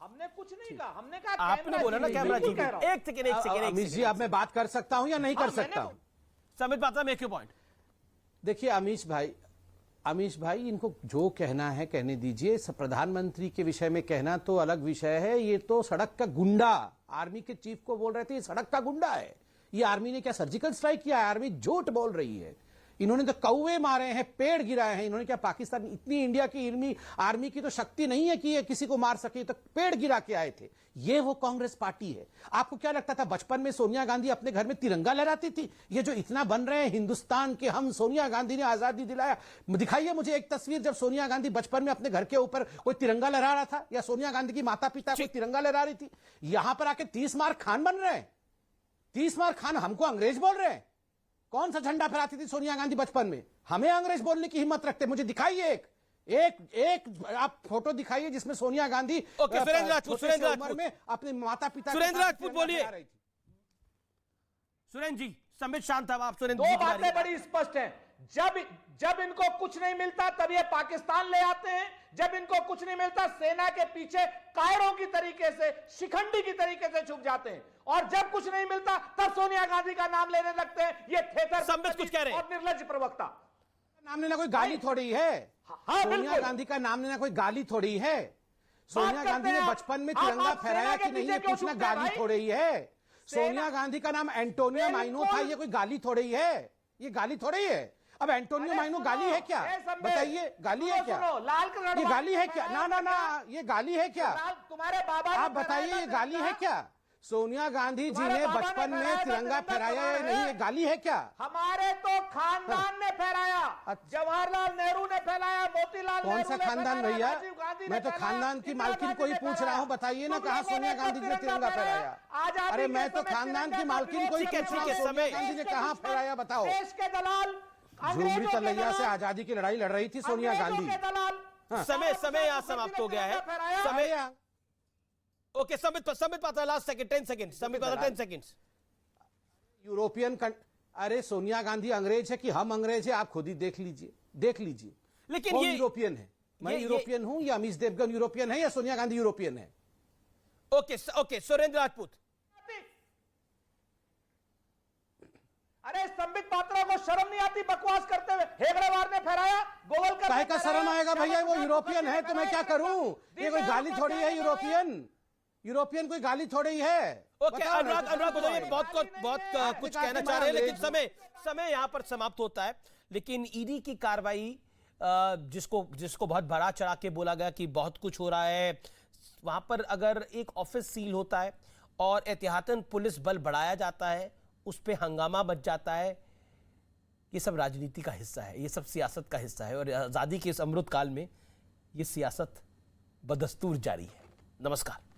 हमने कुछ नहीं कहा, हमने कहा आपने बोला ना कैमरा जी। एक सेकंड, एक सेकंड, अमित जी, अब मैं बात कर सकता हूं या नहीं कर सकता हूं? Sambit Patra, make your point. देखिए अमीश भाई, इनको जो कहना है कहने दीजिए। प्रधानमंत्री के विषय में कहना तो अलग विषय है। ये तो सड़क का गुंडा, आर्मी के चीफ को बोल रहे थे ये सड़क का गुंडा है। ये आर्मी ने क्या सर्जिकल स्ट्राइक किया है? आर्मी झूठ बोल रही है। इन्होंने तो कौवे मारे हैं, पेड़ गिराए हैं। इन्होंने क्या पाकिस्तान, इतनी इंडिया की आर्मी की तो शक्ति नहीं है कि ये किसी को मार सके, तो पेड़ गिरा के आए थे। ये वो कांग्रेस पार्टी है। आपको क्या लगता था बचपन में सोनिया गांधी अपने घर में तिरंगा लहराती थी? ये जो इतना बन रहे हैं हिंदुस्तान के हम, सोनिया गांधी ने आजादी दिलाया। दिखाइए मुझे एक तस्वीर जब सोनिया गांधी बचपन में अपने घर के ऊपर कोई तिरंगा लहरा रहा था, या सोनिया गांधी की माता पिता कोई तिरंगा लहरा रही थी। यहां पर आके 30 मार खान बन रहे हैं। 30 मार खान हमको अंग्रेज बोल रहे हैं। कौन सा झंडा फहराती थी सोनिया गांधी बचपन में? हमें अंग्रेज बोलने की हिम्मत रखते? मुझे दिखाइए एक आप फोटो दिखाइए जिसमें सोनिया गांधी सुरेंद्र राजपूत में अपने माता पिता। सुरेंद्र राजपूत बोलिए। सुरेंद्र जी, संबित शांत था, आप सुरेंद्र दो जी बातें बड़ी स्पष्ट हैं। जब इनको कुछ नहीं मिलता तब ये पाकिस्तान ले आते हैं। जब इनको कुछ नहीं मिलता सेना के पीछे कायरों की तरीके से, शिखंडी की तरीके से छुप जाते हैं। और जब कुछ नहीं मिलता तब सोनिया गांधी का नाम लेने लगते हैं। ये थेथर संबित कुछ कह रहे हैं और निर्लज्ज प्रवक्ता। नाम लेना कोई गाली थोड़ी है। हाँ, सोनिया बिल्कुल। गांधी का नाम लेना कोई गाली थोड़ी है। सोनिया गांधी ने बचपन में तिरंगा फहराया कि नहीं, ये पूछना गाली थोड़ी है। सोनिया गांधी का नाम एंटोनियो माइनो था, ये कोई गाली थोड़ी है? ये गाली थोड़ी है। अब एंटोनियो माइनो गाली है क्या? बताइए, गाली है क्या? ये गाली है क्या? ना, ये गाली है क्या? तुम्हारे बाबा आप बताइए, ये गाली है क्या? सोनिया गांधी जी ने बचपन में तिरंगा फहराया या नहीं, ये गाली है क्या? हमारे तो खानदान ने फहराया। जवाहरलाल नेहरू ने फहराया, मोतीलाल कौन नेहरू सा ने खानदान फहराया, भैया? राजीव गांधी ने मैं तो फहराया, खानदान की इंदिरा मालकिन गांधी को ही ने पूछ फहराया। रहा हूँ। बताइए ना, तुम कहाँ लोगों सोनिया ने गांधी जी ने तिरंगा फहराया? आजादी अरे के मैं तो समय खानदान की तिरंगा मालकिन को ही फहराया। पूछ रहा हूँ, ठीक है, सोनिया समय। गांधी ने कहाँ फहराया बताओ? देश के दलाल, झुमरी अंग्रेजों के तलैया से दलाल, आजादी की लड़ाई लड़ रही थी सोनिया अंग्रेजों गांधी। के दलाल। समय यहाँ समाप्त हो गया है। समय। Okay, Sambit Patra, last second, 10 second. Sambit Patra, 10 seconds. European अरे सोनिया गांधी अंग्रेज है कि हम अंग्रेज है? आप खुद ही देख लीजिए। लेकिन कौन ये यूरोपियन है? मैं यूरोपियन हूं, या अमीश देवगन यूरोपियन है, या सोनिया गांधी यूरोपियन है? ओके, सुरेंद्र राजपूत। अरे संबित पात्रा को शर्म नहीं आती बकवास करते हुए? हेगड़ेवार ने फहराया, गोवलकर काहे का शर्म आएगा भैया? वो यूरोपियन है तो मैं क्या करूं? ये कोई गाली थोड़ी है? यूरोपियन कोई गाली थोड़ी है? ओके, अनुराग बताइए, बहुत कुछ कहना चाह रहे हैं, लेकिन समय यहां पर समाप्त होता है। लेकिन ईडी की कार्रवाई, जिसको बहुत बड़ा चढ़ा के बोला गया कि बहुत कुछ हो रहा है, वहां पर अगर एक ऑफिस सील होता है और एहतियातन पुलिस बल बढ़ाया जाता है, उस पे हंगामा बच जाता है, ये सब राजनीति का हिस्सा है, ये सब सियासत का हिस्सा है। और आजादी के इस अमृत काल में ये सियासत बदस्तूर जारी है। नमस्कार।